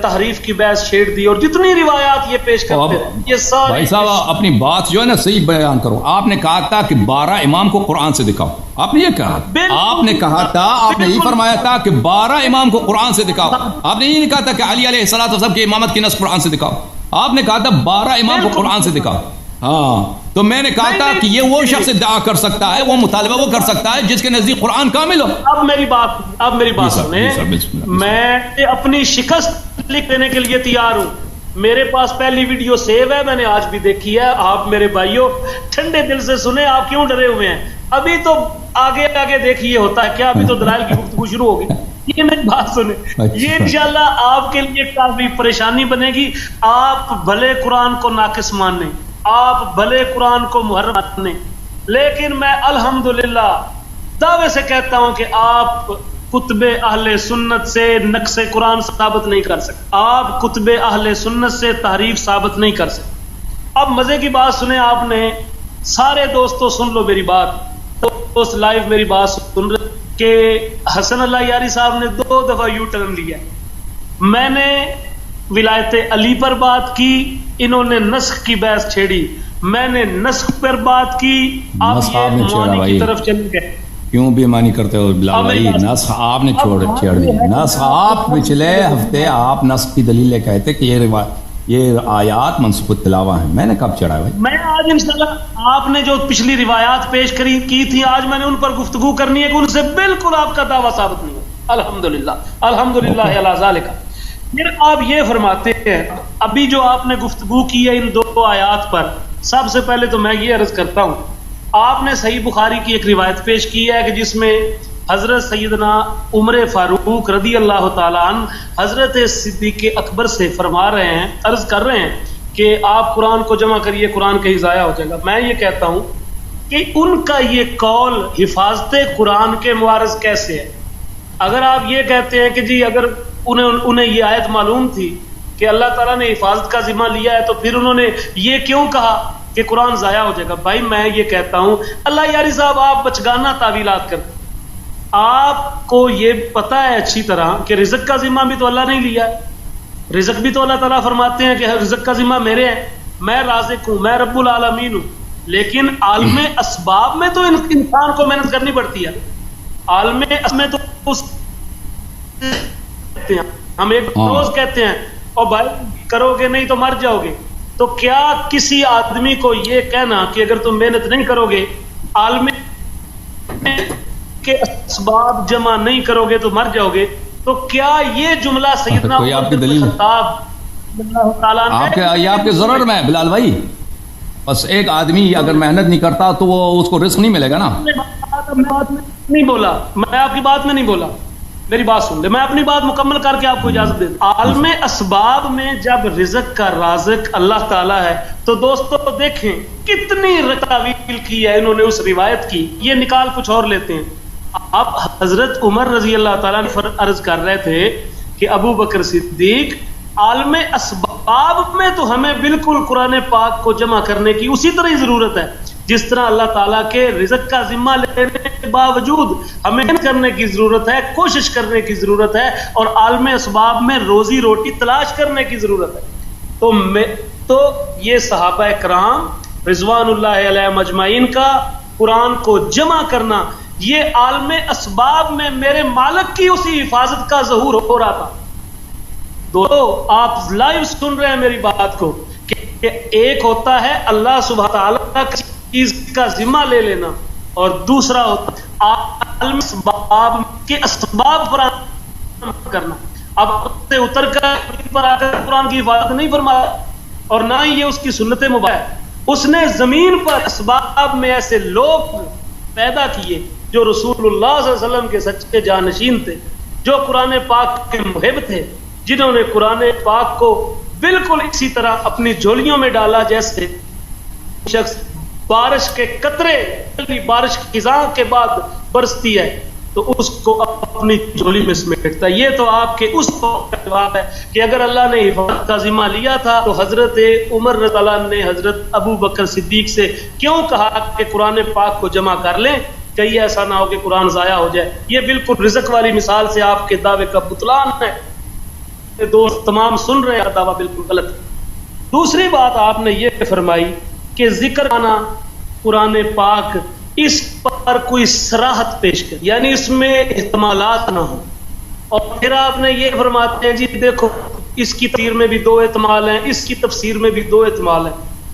تحریف کی بحث چھیڑ دی، اور جتنی روایات یہ پیش کرتے ہیں یہ سارے. بھائی صاحب اپنی بات جو ہے نا صحیح بیان کرو. آپ نے کہا تھا کہ 12 امام کو قرآن سے دکھاؤ. آپ نے یہ کہا، آپ نے کہا تھا، آپ نے یہ فرمایا تھا کہ 12 امام کو قرآن سے دکھاؤ. آپ نے یہ نہیں کہا تھا کہ علی علیہ الصلوۃ والسلام کی امامت کی نص قرآن سے دکھاؤ. آپ نے کہا تھا 12 امام کو قرآن سے دکھاؤ. ہاں، تو میں نے کہا تھا کہ یہ وہ شخص ادعا کر سکتا ہے، وہ مطالبہ وہ کر سکتا ہے جس کے نزدیک قرآن کامل ہو. اب میری بات سنیں. میں اپنی شکست لکھ دینے کے لیے تیار ہوں. میرے پاس پہلی ویڈیو سیو ہے، میں نے آج بھی دیکھی ہے. آپ میرے بھائیوں ٹھنڈے دل سے سنیں، آپ کیوں ڈرے ہوئے ہیں؟ ابھی تو آگے دیکھیے ہوتا ہے کیا. ابھی تو دلائل کی گفتگو شروع ہوگی. یہ میری بات سنیں، یہ انشاءاللہ آپ کے لیے کافی پریشانی بنے گی. آپ بھلے قرآن کو ناقص مانیں، آپ بھلے قرآن کو محرم مانیں، لیکن میں الحمدللہ دعوے سے کہتا ہوں کہ آپ کتب اہل سنت سے نقص قرآن ثابت نہیں کر سکتے. آپ کتب اہل سنت سے تحریف ثابت نہیں کر سکتے. اب مزے کی بات سنیں. آپ نے سارے دوستوں سن لو میری بات، دوست لائیو میری بات سن رہے کہ حسن اللہ یاری صاحب نے 2 دفعہ یو ٹرن لیا. میں نے ولایت علی پر بات کی، انہوں نے نسخ کی بحث چھیڑی. میں نے نسخ پر بات کی، آپ یہ معنی کی طرف چلے گئے. کیوں بے معنی کرتے ہو بلال بھائی؟ نسخ آپ نے چھیڑ دی. نسخ آپ پچھلے ہفتے آپ نسخ کی دلیلیں کہتے کہ یہ آیات منسوخ التلاوہ ہیں. میں نے کب چڑھا بھائی؟ میں آج انشاءاللہ آپ نے جو پچھلی روایات پیش کی تھی، آج میں نے ان پر گفتگو کرنی ہے کہ ان سے بالکل آپ کا دعویٰ ثابت نہیں ہے. الحمدللہ علی ذالک. پھر آپ یہ فرماتے ہیں، ابھی جو آپ نے گفتگو کی ہے ان 2 آیات پر، سب سے پہلے تو میں یہ عرض کرتا ہوں، آپ نے صحیح بخاری کی ایک روایت پیش کی ہے کہ جس میں حضرت سیدنا عمر فاروق رضی اللہ تعالیٰ عنہ حضرت صدیق اکبر سے فرما رہے ہیں، عرض کر رہے ہیں کہ آپ قرآن کو جمع کریے، قرآن کہیں ضائع ہو جائے گا. میں یہ کہتا ہوں کہ ان کا یہ قول حفاظت قرآن کے معارض کیسے ہے؟ اگر آپ یہ کہتے ہیں کہ جی اگر انہیں یہ آیت معلوم تھی کہ اللہ تعالیٰ نے حفاظت کا ذمہ لیا ہے، تو پھر انہوں نے یہ کیوں کہا کہ قرآن ضائع ہو جائے گا؟ بھائی میں یہ کہتا ہوں، اللہ یاری صاحب آپ بچگانہ تعویلات کرتے. آپ کو یہ پتا ہے اچھی طرح کہ رزق کا ذمہ بھی تو اللہ نے لیا ہے. رزق بھی تو اللہ تعالیٰ فرماتے ہیں کہ رزق کا ذمہ میرے ہے، میں رازق ہوں، میں رب العالمین ہوں. لیکن عالم اسباب میں تو انسان کو محنت کرنی پڑتی ہے. عالم میں تو ہم ایک روز کہتے ہیں اور بھائی کرو گے نہیں تو مر جاؤ گے. تو کیا کسی آدمی کو یہ کہنا کہ اگر تم محنت نہیں کرو گے، عالم کے اسباب جمع نہیں کرو گے تو مر جاؤ گے، تو کیا یہ جملہ سیدنا کوئی آپ کی دلیل آپ کے ضرور میں بلال بھائی؟ بس ایک آدمی اگر محنت نہیں کرتا تو وہ اس کو رزق نہیں ملے گا نا. نہیں بولا، میں آپ کی بات میں نہیں بولا. میری بات سن لے، میں اپنی بات مکمل کر کے آپ کو اجازت دے دوں. عالم اسباب میں جب رزق کا رازق اللہ تعالیٰ ہے تو دوستو دیکھیں کتنی تعویل کی ہے انہوں نے اس روایت کی. یہ نکال کچھ اور لیتے ہیں. اب حضرت عمر رضی اللہ تعالیٰ نے عرض کر رہے تھے کہ ابو بکر صدیق عالم اسباب میں تو ہمیں بالکل قرآن پاک کو جمع کرنے کی اسی طرح ہی ضرورت ہے جس طرح اللہ تعالیٰ کے رزق کا ذمہ لینے کے باوجود ہمیں کرنے کی ضرورت ہے، کوشش کرنے کی ضرورت ہے، اور عالم اسباب میں روزی روٹی تلاش کرنے کی ضرورت ہے. تو یہ صحابہ کرام رضوان اللہ علیہ مجمعین کا قرآن کو جمع کرنا، یہ عالم اسباب میں میرے مالک کی اسی حفاظت کا ظہور ہو رہا تھا. آپ لائیو سن رہے ہیں میری بات کو کہ ایک ہوتا ہے اللہ سبحانہ تعالیٰ چیز کا ذمہ لے لینا، اور دوسرا ہوتا ہے عالم اسباب کے اسباب فراہم کرنا. اب سے اتر کر پر آ کر قرآن کی حفاظت نہیں فرمایا، اور نہ ہی یہ اس کی سنت مباح. اس نے زمین پر اسباب میں ایسے لوگ پیدا کیے جو رسول اللہ صلی اللہ علیہ وسلم کے سچے جانشین تھے، جو قرآن پاک کے محب تھے، جنہوں نے قرآن پاک کو بالکل اسی طرح اپنی جھولیوں میں ڈالا جیسے شخص بارش کے قطرے بارش کی خزاں کے بعد برستی ہے تو اس کو اپنی جھولی میں سمیٹتا ہے۔ یہ تو آپ کے اس کا جواب ہے کہ اگر اللہ نے حفاظت کا ذمہ لیا تھا تو حضرت عمر رضی اللہ عنہ نے حضرت ابو بکر صدیق سے کیوں کہا کہ قرآن پاک کو جمع کر لیں، کہیں ایسا نہ ہو کہ قرآن ضائع ہو جائے۔ یہ بالکل رزق والی مثال سے آپ کے دعوے کا بطلان ہے۔ دوست تمام سن رہے ہیں، دعویٰ بالکل غلط ہے۔ دوسری بات آپ نے یہ فرمائی کہ ذکر آنا قرآن پاک اس پر کوئی صراحت پیش کر، یعنی اس میں احتمالات نہ ہوں، اور پھر آپ نے یہ فرماتے ہیں جی دیکھو اس کی تفسیر میں بھی دو احتمال ہیں، اس کی تفسیر میں بھی دو احتمال ہیں۔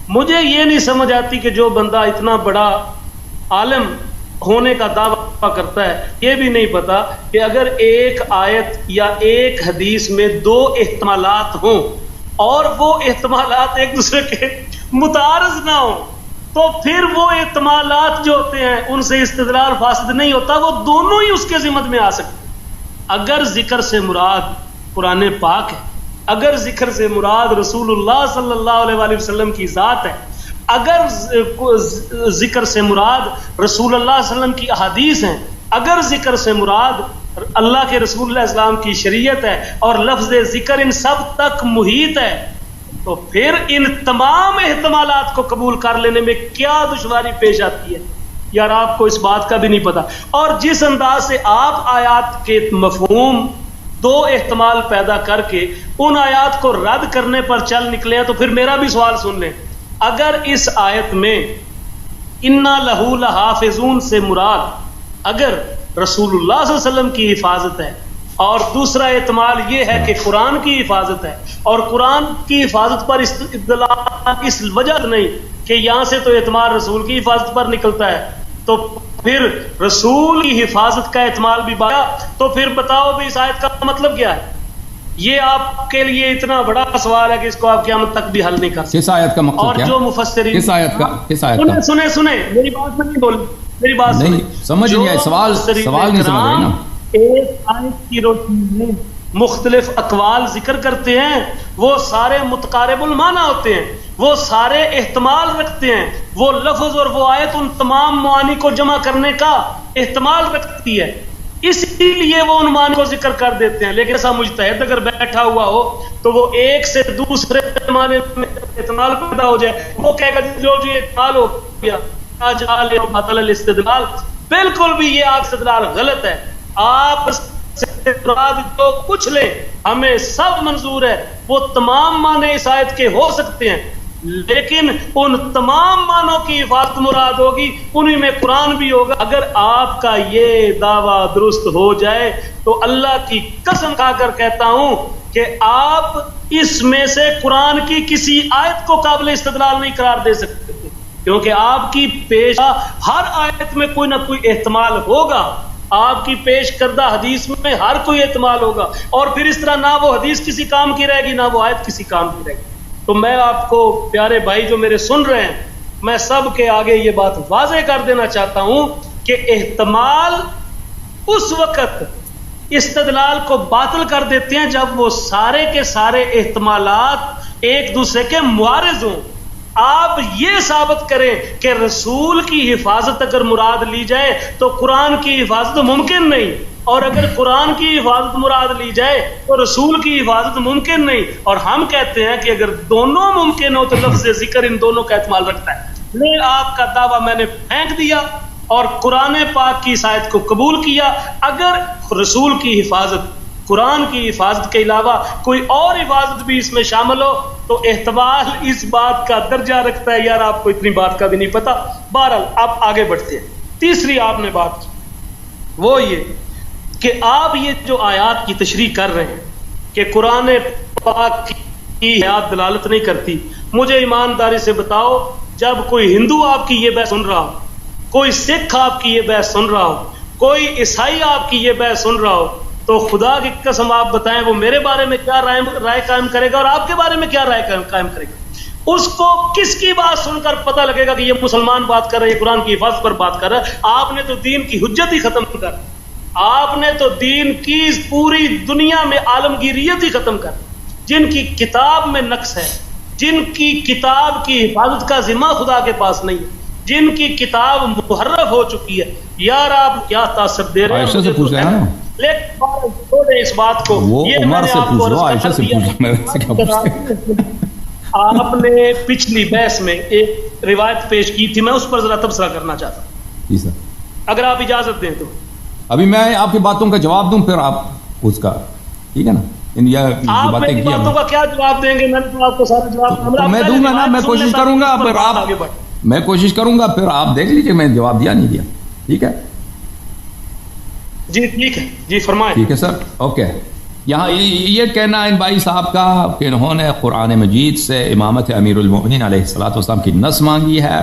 مجھے یہ نہیں سمجھ آتی کہ جو بندہ اتنا بڑا عالم ہونے کا دعویٰ کرتا ہے یہ بھی نہیں پتا کہ اگر ایک آیت یا ایک حدیث میں دو احتمالات ہوں اور وہ احتمالات ایک دوسرے کے متعارض نہ ہوں تو پھر وہ احتمالات جو ہوتے ہیں ان سے استدلال فاسد نہیں ہوتا، وہ دونوں ہی اس کے ذمہ میں آ سکتے ہیں۔ اگر ذکر سے مراد قرآن پاک ہے، اگر ذکر سے مراد رسول اللہ صلی اللہ علیہ وآلہ وسلم کی ذات ہے، اگر ذکر سے مراد رسول اللہ صلی اللہ علیہ وسلم کی احادیث ہیں، اگر ذکر سے مراد اللہ کے رسول اللہ علیہ وسلم کی شریعت ہے اور لفظ ذکر ان سب تک محیط ہے، تو پھر ان تمام احتمالات کو قبول کر لینے میں کیا دشواری پیش آتی ہے؟ یار آپ کو اس بات کا بھی نہیں پتا۔ اور جس انداز سے آپ آیات کے مفہوم دو احتمال پیدا کر کے ان آیات کو رد کرنے پر چل نکلے ہیں تو پھر میرا بھی سوال سن لیں۔ اگر اس آیت میں انا لہو لحافظون سے مراد اگر رسول اللہ صلی اللہ علیہ وسلم کی حفاظت ہے، اور دوسرا احتمال یہ ہے کہ قرآن کی حفاظت ہے، اور قرآن کی حفاظت پر استدلال اس وجہ نہیں کہ یہاں سے تو احتمال رسول کی حفاظت پر نکلتا ہے، تو پھر رسول کی حفاظت کا احتمال بھی بایا، تو پھر بتاؤ بھی اس آیت کا مطلب کیا ہے؟ یہ آپ کے لیے اتنا بڑا سوال ہے کہ اس کو آپ قیامت تک بھی حل نہیں کر سکتے۔ کس آیت کا مقصد اور کیا؟ جو مفسرین کس آیت کا سنیں میری بات نہیں بول، میری بات نہیں سمجھ نہیں آئی، سوال نہیں سمجھ رہے نا۔ ایک آیت کی روشنی میں مختلف اقوال ذکر کرتے ہیں، وہ سارے متقارب المعنی ہوتے ہیں، وہ سارے احتمال رکھتے ہیں، وہ لفظ اور وہ آیت ان تمام معانی کو جمع کرنے کا احتمال رکھتی ہے، اسی لیے وہ ان معنی کو ذکر کر دیتے ہیں۔ لیکن ایسا مجتہد اگر بیٹھا ہوا ہو تو وہ ایک سے دوسرے معنی میں احتمال پیدا ہو جائے، وہ کہے گا جو احتمال ہو گیا باطل الاستدلال، بالکل بھی یہ آپ استدلال غلط ہے۔ آپ سے جو کچھ لیں ہمیں سب منظور ہے، وہ تمام معنی اس آیت کے ہو سکتے ہیں، لیکن ان تمام معنوں کی حفاظت مراد ہوگی، انہی میں قرآن بھی ہوگا۔ اگر آپ کا یہ دعویٰ درست ہو جائے تو اللہ کی قسم کھا کر کہتا ہوں کہ آپ اس میں سے قرآن کی کسی آیت کو قابل استدلال نہیں قرار دے سکتے، کیونکہ آپ کی پیش ہر آیت میں کوئی نہ کوئی احتمال ہوگا، آپ کی پیش کردہ حدیث میں ہر کوئی احتمال ہوگا، اور پھر اس طرح نہ وہ حدیث کسی کام کی رہے گی نہ وہ آیت کسی کام کی رہے گی۔ تو میں آپ کو پیارے بھائی جو میرے سن رہے ہیں، میں سب کے آگے یہ بات واضح کر دینا چاہتا ہوں کہ احتمال اس وقت استدلال کو باطل کر دیتے ہیں جب وہ سارے کے سارے احتمالات ایک دوسرے کے معارض ہوں۔ آپ یہ ثابت کریں کہ رسول کی حفاظت اگر مراد لی جائے تو قرآن کی حفاظت ممکن نہیں، اور اگر قرآن کی حفاظت مراد لی جائے تو رسول کی حفاظت ممکن نہیں، اور ہم کہتے ہیں کہ اگر دونوں ممکن ہو تو لفظ ذکر ان دونوں کا احتمال رکھتا ہے۔ لے آپ کا دعویٰ میں نے پھینک دیا اور قرآن پاک کی اس آیت کو قبول کیا۔ اگر رسول کی حفاظت قرآن کی حفاظت کے علاوہ کوئی اور حفاظت بھی اس میں شامل ہو تو احتمال اس بات کا درجہ رکھتا ہے۔ یار آپ کو اتنی بات کا بھی نہیں پتا۔ بہرحال آپ آگے بڑھتے ہیں۔ تیسری آپ نے بات کی وہ یہ کہ آپ یہ جو آیات کی تشریح کر رہے ہیں کہ قرآن پاک کی حیات دلالت نہیں کرتی، مجھے ایمانداری سے بتاؤ جب کوئی ہندو آپ کی یہ بحث سن رہا ہو، کوئی سکھ آپ کی یہ بحث سن رہا ہو، کوئی عیسائی آپ کی یہ بحث سن رہا ہو، تو خدا کی قسم آپ بتائیں وہ میرے بارے میں کیا رائے قائم کرے گا اور آپ کے بارے میں کیا رائے قائم کرے گا؟ اس کو کس کی بات سن کر پتہ لگے گا کہ یہ مسلمان بات کر رہے ہیں، قرآن کی حفاظت پر بات کر رہا ہے؟ آپ نے تو دین کی حجت ہی ختم کر، آپ نے تو دین کی پوری دنیا میں عالمگیریت ہی ختم کر. جن کی کتاب میں نقص ہے، جن کی کتاب کی حفاظت کا ذمہ خدا کے پاس نہیں ہے، جن کی کتاب محرف ہو چکی ہے، یار آپ کیا تعصب دے رہے ہیں؟ عائشہ سے پوچھ رہے ہیں لیکن چھوڑیں اس بات کو، وہ یہ عمر میں نے سے آپ پوچھ کو لو، عائشہ سے پوچھ. آپ نے پچھلی بحث میں ایک روایت پیش کی تھی، میں اس پر ذرا تبصرہ کرنا چاہتا ہوں جی سر، اگر آپ اجازت دیں تو. ابھی میں آپ کی باتوں کا جواب دوں، پھر آپ اس کا، ٹھیک ہے نا؟ آپ باتیں میری کی باتوں کا کیا جواب دیں گے؟ میں نے تو آپ کو سارا جواب میں دوں گا نا، میں کوشش کروں گا، پھر آپ، میں کوشش کروں گا، پھر آپ دیکھ لیجیے میں جواب دیا نہیں دیا. ٹھیک ہے جی، ٹھیک ہے جی، فرمائیں. ٹھیک ہے سر، اوکے. یہاں یہ کہنا ہے ان بھائی صاحب کا کہ انہوں نے قرآن مجید سے امامت امیر المؤمنین علیہ الصلوۃ والسلام کی نص مانگی ہے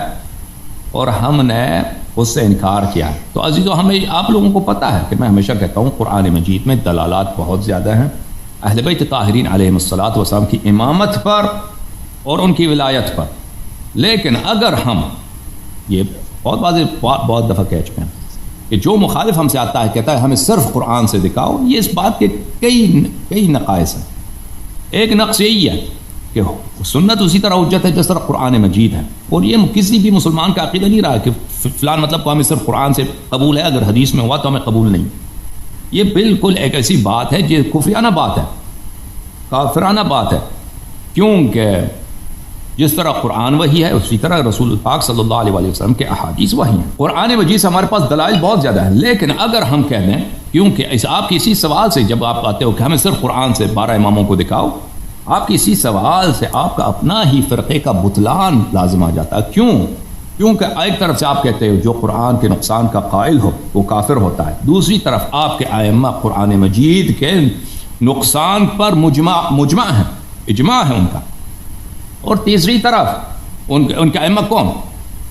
اور ہم نے اس سے انکار کیا ہے. تو عزیزو، ہمیں آپ لوگوں کو پتہ ہے کہ میں ہمیشہ کہتا ہوں قرآن مجید میں دلالات بہت زیادہ ہیں اہل بیت طاہرین علیہم الصلوۃ والسلام کی امامت پر اور ان کی ولایت پر. لیکن اگر ہم یہ بہت واضح بہت دفعہ کہہ چکے ہیں کہ جو مخالف ہم سے آتا ہے کہتا ہے ہمیں صرف قرآن سے دکھاؤ، یہ اس بات کے کئی نقائص ہیں. ایک نقص یہی ہے کہ سنت اسی طرح حجت ہے جس طرح قرآن مجید ہے، اور یہ کسی بھی مسلمان کا عقیدہ نہیں رہا کہ فلان مطلب کو ہمیں صرف قرآن سے قبول ہے، اگر حدیث میں ہوا تو ہمیں قبول نہیں. یہ بالکل ایک ایسی بات ہے جو کفرانہ بات ہے، کافرانہ بات ہے، کیونکہ جس طرح قرآن وحی ہے اسی طرح رسول پاک صلی اللہ علیہ وسلم کے احادیث وحی ہیں. قرآن مجید سے ہمارے پاس دلائل بہت زیادہ ہیں، لیکن اگر ہم کہہ دیں، کیونکہ آپ کی اسی سوال سے جب آپ آتے ہو کہ ہمیں صرف قرآن سے 12 اماموں کو دکھاؤ، آپ کی اسی سوال سے آپ کا اپنا ہی فرقے کا بطلان لازم آ جاتا ہے. کیونکہ ایک طرف سے آپ کہتے ہو جو قرآن کے نقصان کا قائل ہو وہ کافر ہوتا ہے، دوسری طرف آپ کے ائمہ قرآن مجید کے نقصان پر مجمع ہیں، اجماع ہے ان کا، اور تیسری طرف ان کے ائمہ کون؟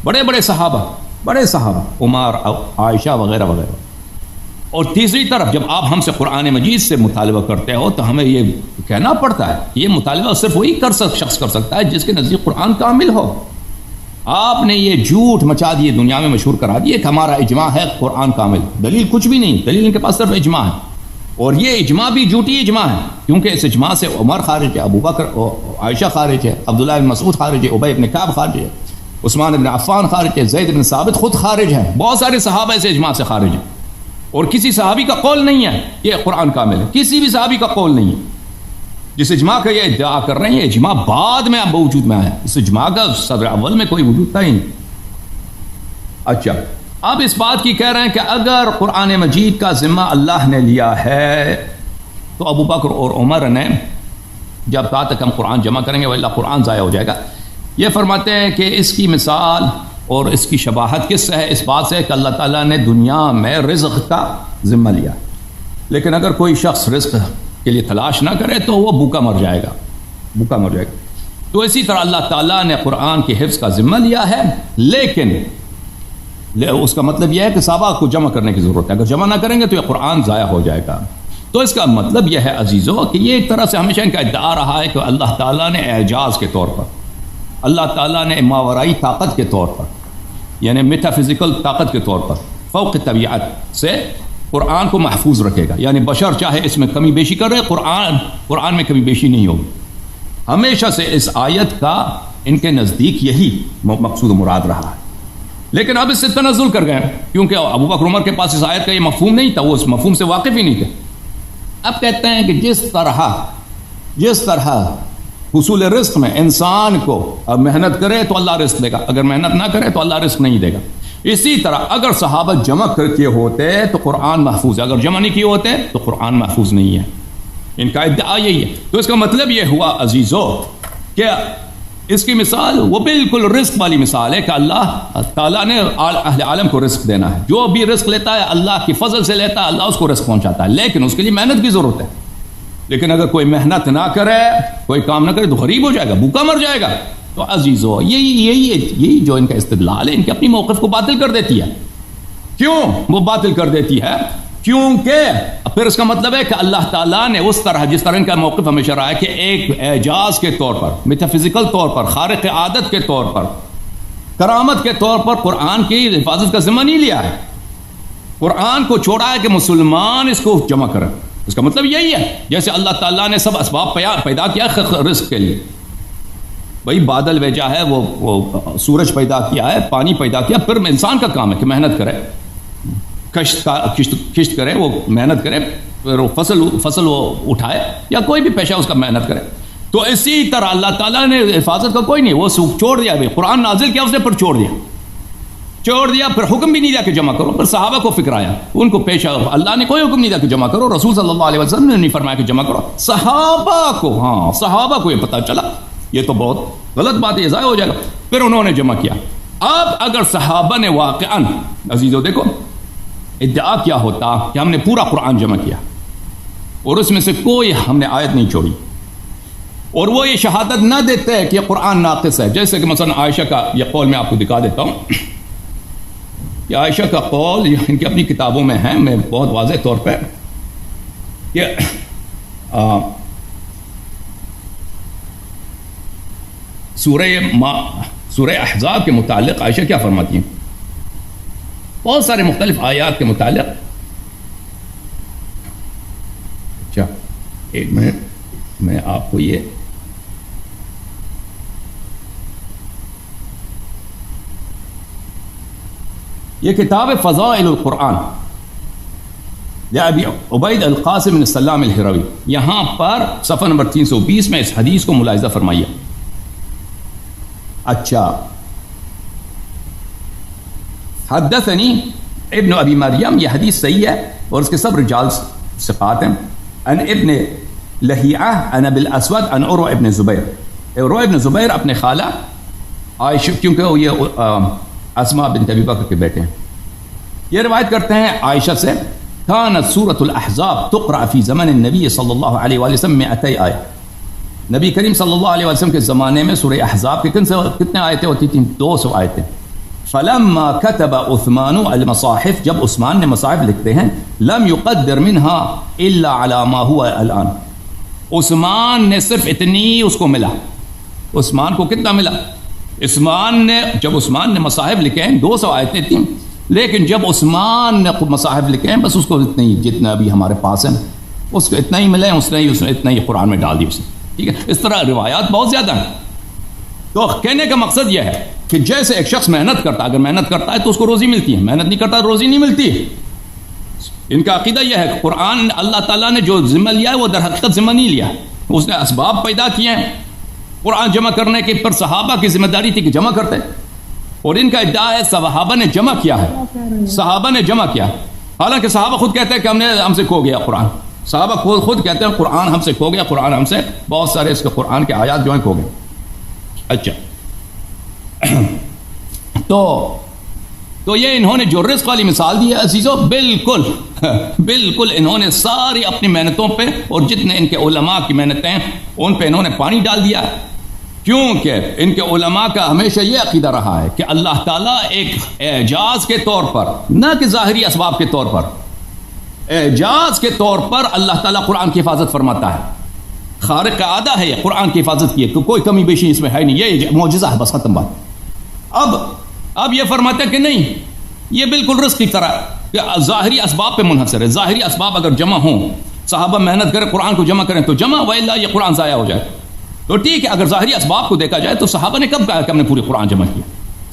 بڑے بڑے صحابہ عمر، عائشہ وغیرہ وغیرہ. اور تیسری طرف جب آپ ہم سے قرآن مجید سے مطالبہ کرتے ہو تو ہمیں یہ کہنا پڑتا ہے کہ یہ مطالبہ صرف وہی شخص کر سکتا ہے جس کے نزدیک قرآن کامل ہو. آپ نے یہ جھوٹ مچا دیے، دنیا میں مشہور کرا دیے کہ ہمارا اجماع ہے قرآن کامل. دلیل کچھ بھی نہیں، دلیل ان کے پاس صرف اجماع ہے، اور یہ اجماع بھی جھوٹی اجماع ہے، کیونکہ اس اجماع سے عمر خارج ہے، ابو بکر، عائشہ خارج ہے، عبداللہ بن مسعود خارج ہے، ابی بن کعب خارج ہے، عثمان بن عفان خارج ہے، زید بن ثابت خود خارج ہے، بہت سارے صحابہ اس اجماع سے خارج ہیں. اور کسی صحابی کا قول نہیں ہے یہ قرآن کامل ہے، کسی بھی صحابی کا قول نہیں ہے. جس اجماع کا یہ ادعا کر رہے ہیں یہ اجماع بعد میں اب وجود میں آیا، اس اجماع کا صدر اول میں کوئی وجود تھا ہی نہیں. اچھا، اب اس بات کی کہہ رہے ہیں کہ اگر قرآن مجید کا ذمہ اللہ نے لیا ہے تو ابو بکر اور عمر نے جب کہا تک ہم قرآن جمع کریں گے واللہ قرآن ضائع ہو جائے گا. یہ فرماتے ہیں کہ اس کی مثال اور اس کی شباہت کس سے ہے؟ اس بات سے کہ اللہ تعالیٰ نے دنیا میں رزق کا ذمہ لیا، لیکن اگر کوئی شخص رزق کے لیے تلاش نہ کرے تو وہ بھوکا مر جائے گا. تو اسی طرح اللہ تعالیٰ نے قرآن کے حفظ کا ذمہ لیا ہے، لیکن اس کا مطلب یہ ہے کہ صحابہ کو جمع کرنے کی ضرورت ہے، اگر جمع نہ کریں گے تو یہ قرآن ضائع ہو جائے گا. تو اس کا مطلب یہ ہے عزیزو کہ یہ ایک طرح سے ہمیشہ ان کا ادعا رہا ہے کہ اللہ تعالیٰ نے اعجاز کے طور پر، اللہ تعالیٰ نے ماورائی طاقت کے طور پر، یعنی میٹافزیکل طاقت کے طور پر، فوق طبیعت سے قرآن کو محفوظ رکھے گا. یعنی بشر چاہے اس میں کمی بیشی کر رہے، قرآن میں کمی بیشی نہیں ہوگی. ہمیشہ سے اس آیت کا ان کے نزدیک یہی مقصود و مراد رہا ہے. لیکن اب اس سے تنزل کر گئے کیونکہ ابو بکر عمر کے پاس اس آیت کا یہ مفہوم نہیں تھا، وہ اس مفہوم سے واقف ہی نہیں تھے. اب کہتے ہیں کہ جس طرح حصول رزق میں انسان کو محنت کرے تو اللہ رزق دے گا، اگر محنت نہ کرے تو اللہ رزق نہیں دے گا، اسی طرح اگر صحابہ جمع کر کے ہوتے تو قرآن محفوظ ہے، اگر جمع نہیں کیے ہوتے تو قرآن محفوظ نہیں ہے. ان کا ادعا یہی ہے. تو اس کا مطلب یہ ہوا عزیزو کہ اس کی مثال وہ بالکل رزق والی مثال ہے کہ اللہ تعالیٰ نے اہل عالم کو رزق دینا ہے، جو بھی رزق لیتا ہے اللہ کی فضل سے لیتا ہے، اللہ اس کو رزق پہنچاتا ہے، لیکن اس کے لیے محنت کی ضرورت ہے. لیکن اگر کوئی محنت نہ کرے، کوئی کام نہ کرے تو غریب ہو جائے گا، بھوکا مر جائے گا. تو عزیزو یہی جو ان کا استدلال ہے ان کے اپنی موقف کو باطل کر دیتی ہے. کیوں وہ باطل کر دیتی ہے؟ کیونکہ پھر اس کا مطلب ہے کہ اللہ تعالیٰ نے اس طرح جس طرح ان کا موقف ہمیشہ رہا ہے کہ ایک اعجاز کے طور پر، میٹافزیکل طور پر، خارق عادت کے طور پر، کرامت کے طور پر قرآن کی حفاظت کا ذمہ نہیں لیا ہے، قرآن کو چھوڑا ہے کہ مسلمان اس کو جمع کریں۔ اس کا مطلب یہی ہے جیسے اللہ تعالیٰ نے سب اسباب پیدا کیا رزق کے لیے، بھائی بادل بھیجا ہے، وہ سورج پیدا کیا ہے، پانی پیدا کیا، پھر انسان کا کام ہے کہ محنت کرے، کشت کرے، وہ محنت کرے، پھر وہ فصل وہ اٹھائے، یا کوئی بھی پیشہ اس کا محنت کرے۔ تو اسی طرح اللہ تعالیٰ نے حفاظت کا کوئی نہیں، وہ چھوڑ دیا، قرآن نازل کیا اس نے، پھر چھوڑ دیا، پھر حکم بھی نہیں دیا کہ جمع کرو، پھر صحابہ کو فکر آیا، ان کو پیش آیا، اللہ نے کوئی حکم نہیں دیا کہ جمع کرو، رسول صلی اللہ علیہ وسلم نے نہیں فرمایا کہ جمع کرو، صحابہ کو یہ پتہ چلا یہ تو بہت غلط بات ہے، یہ ضائع ہو جائے گا، پھر انہوں نے جمع کیا۔ اب اگر صحابہ نے واقعاً عزیزو دیکھو ادعا کیا ہوتا کہ ہم نے پورا قرآن جمع کیا اور اس میں سے کوئی ہم نے آیت نہیں چھوڑی، اور وہ یہ شہادت نہ دیتے کہ یہ قرآن ناقص ہے، جیسے کہ مثلا عائشہ کا یہ قول میں آپ کو دکھا دیتا ہوں، یہ عائشہ کا قول ان کی اپنی کتابوں میں ہے، میں بہت واضح طور پہ یہ سورہ احزاب کے متعلق عائشہ کیا فرماتی ہیں، بہت سارے مختلف آیات کے متعلق۔ اچھا ایک منٹ میں آپ کو یہ کتاب فضائل القرآن ابی عبید القاسم بن سلام الہروی، یہاں پر صفحہ نمبر 320 میں اس حدیث کو ملاحظہ فرمائیے۔ اچھا، حدثنی ابن ابی مریم، یہ حدیث صحیح ہے اور اس کے سب رجال ثقات ہیں، ان ابن لہیعہ ان ابی الاسود ان عروہ ابن زبیر، عروہ ابن زبیر اپنے خالہ عائشہ، کیونکہ وہ یہ اسماء بنت ابی بکر کے بیٹے ہیں، یہ روایت کرتے ہیں عائشہ سے، كانت سورة الاحزاب تقرأ في زمن النبی صلی اللہ علیہ وآلہ وسلم 200 آیہ، نبی کریم صلی اللہ علیہ وسلم کے زمانے میں سورہ احزاب کے کتنے آیتیں ہوتی تھیں؟ 200 آیتیں۔ فلما كتب عثمان المصاحف، جب عثمان نے مصاحف لکھتے ہیں، لم يقدر منها الا على ما هو الان، عثمان نے صرف اتنی اس کو ملا، عثمان کو کتنا ملا؟ جب عثمان نے مصاحف لکھے ہیں 200 آیتیں تھیں، لیکن جب عثمان نے مصاحف لکھے ہیں بس اس کو اتنے ہی جتنا ابھی ہمارے پاس ہیں اس کو اتنا ہی ملے ہیں، اس نے اتنا ہی قرآن میں ڈال دی اس نے، ٹھیک ہے۔ اس طرح روایات بہت زیادہ ہیں۔ تو کہنے کا مقصد یہ ہے کہ جیسے ایک شخص محنت کرتا ہے، اگر محنت کرتا ہے تو اس کو روزی ملتی ہے، محنت نہیں کرتا تو روزی نہیں ملتی۔ ان کا عقیدہ یہ ہے کہ قرآن اللہ تعالیٰ نے جو ذمہ لیا ہے وہ در حقیقت ذمہ نہیں لیا، اس نے اسباب پیدا کیے ہیں قرآن جمع کرنے کی، پر صحابہ کی ذمہ داری تھی کہ جمع کرتے، اور ان کا ادعا ہے صحابہ نے جمع کیا ہے، صحابہ نے جمع کیا، حالانکہ صحابہ خود کہتے ہیں کہ ہم سے کھو گیا قرآن، صحابہ خود کہتے ہیں قرآن ہم سے کھو گیا، قرآن ہم سے بہت سارے اس کے قرآن کے آیات جو ہیں کھو گئے۔ اچھا تو یہ انہوں نے جو رزق والی مثال دی ہے عزیزو، بالکل انہوں نے ساری اپنی محنتوں پہ اور جتنے ان کے علماء کی محنتیں ہیں ان پہ انہوں نے پانی ڈال دیا، کیونکہ ان کے علماء کا ہمیشہ یہ عقیدہ رہا ہے کہ اللہ تعالیٰ ایک اعجاز کے طور پر، نہ کہ ظاہری اسباب کے طور پر، اعجاز کے طور پر اللہ تعالیٰ قرآن کی حفاظت فرماتا ہے، خارق کا عادہ ہے یہ قرآن کی حفاظت کی ہے، کوئی کمی بیشی اس میں ہے نہیں، یہ معجزہ ہے، بس ختم بات۔ اب یہ فرماتے ہیں کہ نہیں، یہ بالکل رزق کی طرح کہ ظاہری اسباب پہ منحصر ہے، ظاہری اسباب اگر جمع ہوں، صحابہ محنت کریں قرآن کو جمع کریں تو جمع، وإلا یہ قرآن ضائع ہو جائے۔ تو ٹھیک ہے، اگر ظاہری اسباب کو دیکھا جائے تو صحابہ نے کب کہا کہ ہم نے پوری قرآن جمع کیا؟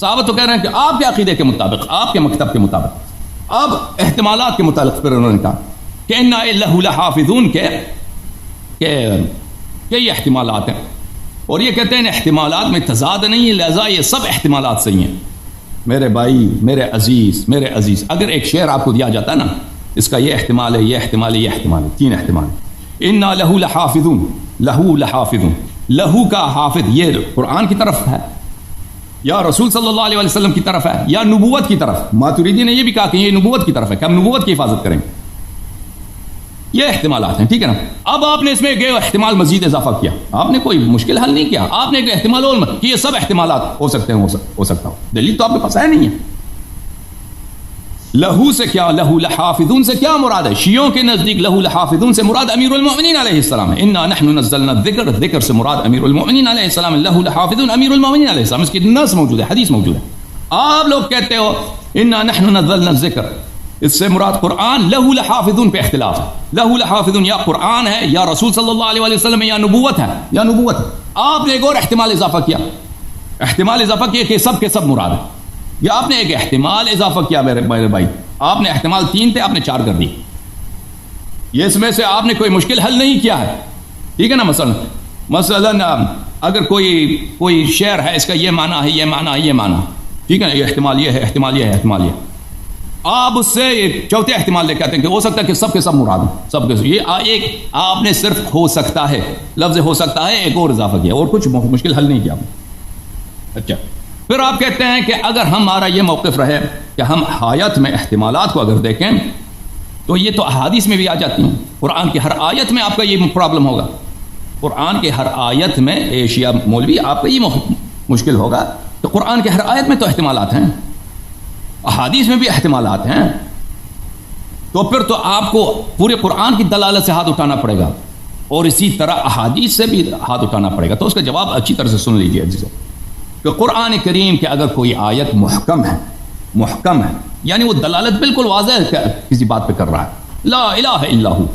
صحابہ تو کہہ رہے ہیں کہ آپ کے عقیدے کے مطابق، آپ کے مکتب کے مطابق۔ اب احتمالات کے متعلق پھر انہوں نے کہا کہ اِنَّا لَهُ لَحَافِظُونَ کہ یہ احتمالات ہیں، اور یہ کہتے ہیں احتمالات میں تضاد نہیں ہے، لہذا یہ سب احتمالات صحیح ہیں۔ میرے بھائی، میرے عزیز، اگر ایک شعر آپ کو دیا جاتا ہے نا، اس کا یہ احتمال ہے، یہ احتمال ہے، یہ احتمال ہے، 3 احتمال ہے۔ اِنَّا لَهُ لَحَافِظُونَ، لہو کا حافظ یہ قرآن کی طرف ہے، یا رسول صلی اللہ علیہ وسلم کی طرف ہے، یا نبوت کی طرف۔ ماتریدی نے یہ بھی کہا کہ یہ نبوت کی طرف ہے، کہ ہم نبوت کی حفاظت کریں گے۔ یہ احتمالات ہیں، ٹھیک ہے نا۔ اب آپ نے اس میں ایک احتمال مزید اضافہ کیا، آپ نے کوئی مشکل حل نہیں کیا، آپ نے ایک احتمال اور کہ یہ سب احتمالات ہو سکتے ہیں، ہو سکتا ہو، دلیل تو آپ کے پاس ہے نہیں ہے، لہو سے کیا، لہو لحافظون سے کیا مراد ہے؟ شیعوں کے نزدیک لہو لحافظون سے مراد امیر المؤمنین علیہ السلام ہے. انا نحن نزلنا الذکر، ذکر سے مراد امیر المؤمنین علیہ السلام. لہو لحافظون امیر المؤمنین علیہ السلام، اس کی نص موجود ہے، حدیث موجود ہے. آپ لوگ کہتے ہو انا نحن نزلنا الذکر، اس سے مراد قرآن. لہو لحافظون پہ اختلاف ہے. لہو لحافظون یا قرآن ہے یا رسول صلی اللہ علیہ وسلم یا نبوت ہے، یا نبوت ہے. آپ نے ایک اور احتمال اضافہ کیا، احتمال اضافہ کیا کہ سب کے سب مراد ہے. یا آپ نے ایک احتمال اضافہ کیا میرے بھائی، آپ نے احتمال 3 تھے، آپ نے 4 کر دی. یہ اس میں سے آپ نے کوئی مشکل حل نہیں کیا ہے، ٹھیک ہے نا. مثلا اگر کوئی شعر ہے، اس کا یہ معنی ہے، یہ معنی ہے، یہ معنی، ٹھیک ہے نا، یہ احتمال یہ ہے، احتمال یہ ہے، احتمال یہ. آپ اس سے چوتھے احتمال لے کہتے ہیں کہ ہو سکتا ہے کہ سب کے سب مراد ہیں، سب کے سب. یہ ایک آپ نے صرف ہو سکتا ہے، لفظ ہو سکتا ہے ایک اور اضافہ کیا، اور کچھ مشکل حل نہیں کیا. اچھا، پھر آپ کہتے ہیں کہ اگر ہمارا یہ موقف رہے کہ ہم آیت میں احتمالات کو اگر دیکھیں تو یہ تو احادیث میں بھی آ جاتی ہیں. قرآن کی ہر آیت میں آپ کا یہ پرابلم ہوگا. قرآن کی ہر آیت میں ایشیا مولوی آپ کا یہ مشکل ہوگا. تو قرآن کی ہر آیت میں تو احتمالات ہیں، احادیث میں بھی احتمالات ہیں. تو پھر تو آپ کو پورے قرآن کی دلالت سے ہاتھ اٹھانا پڑے گا، اور اسی طرح احادیث سے بھی ہاتھ اٹھانا پڑے گا. تو اس کا جواب اچھی طرح سے سن لیجیے عزیزو، کہ قرآن کریم کے اگر کوئی آیت محکم ہے، یعنی وہ دلالت بالکل واضح کسی بات پہ کر رہا ہے، لا الہ الا ہو،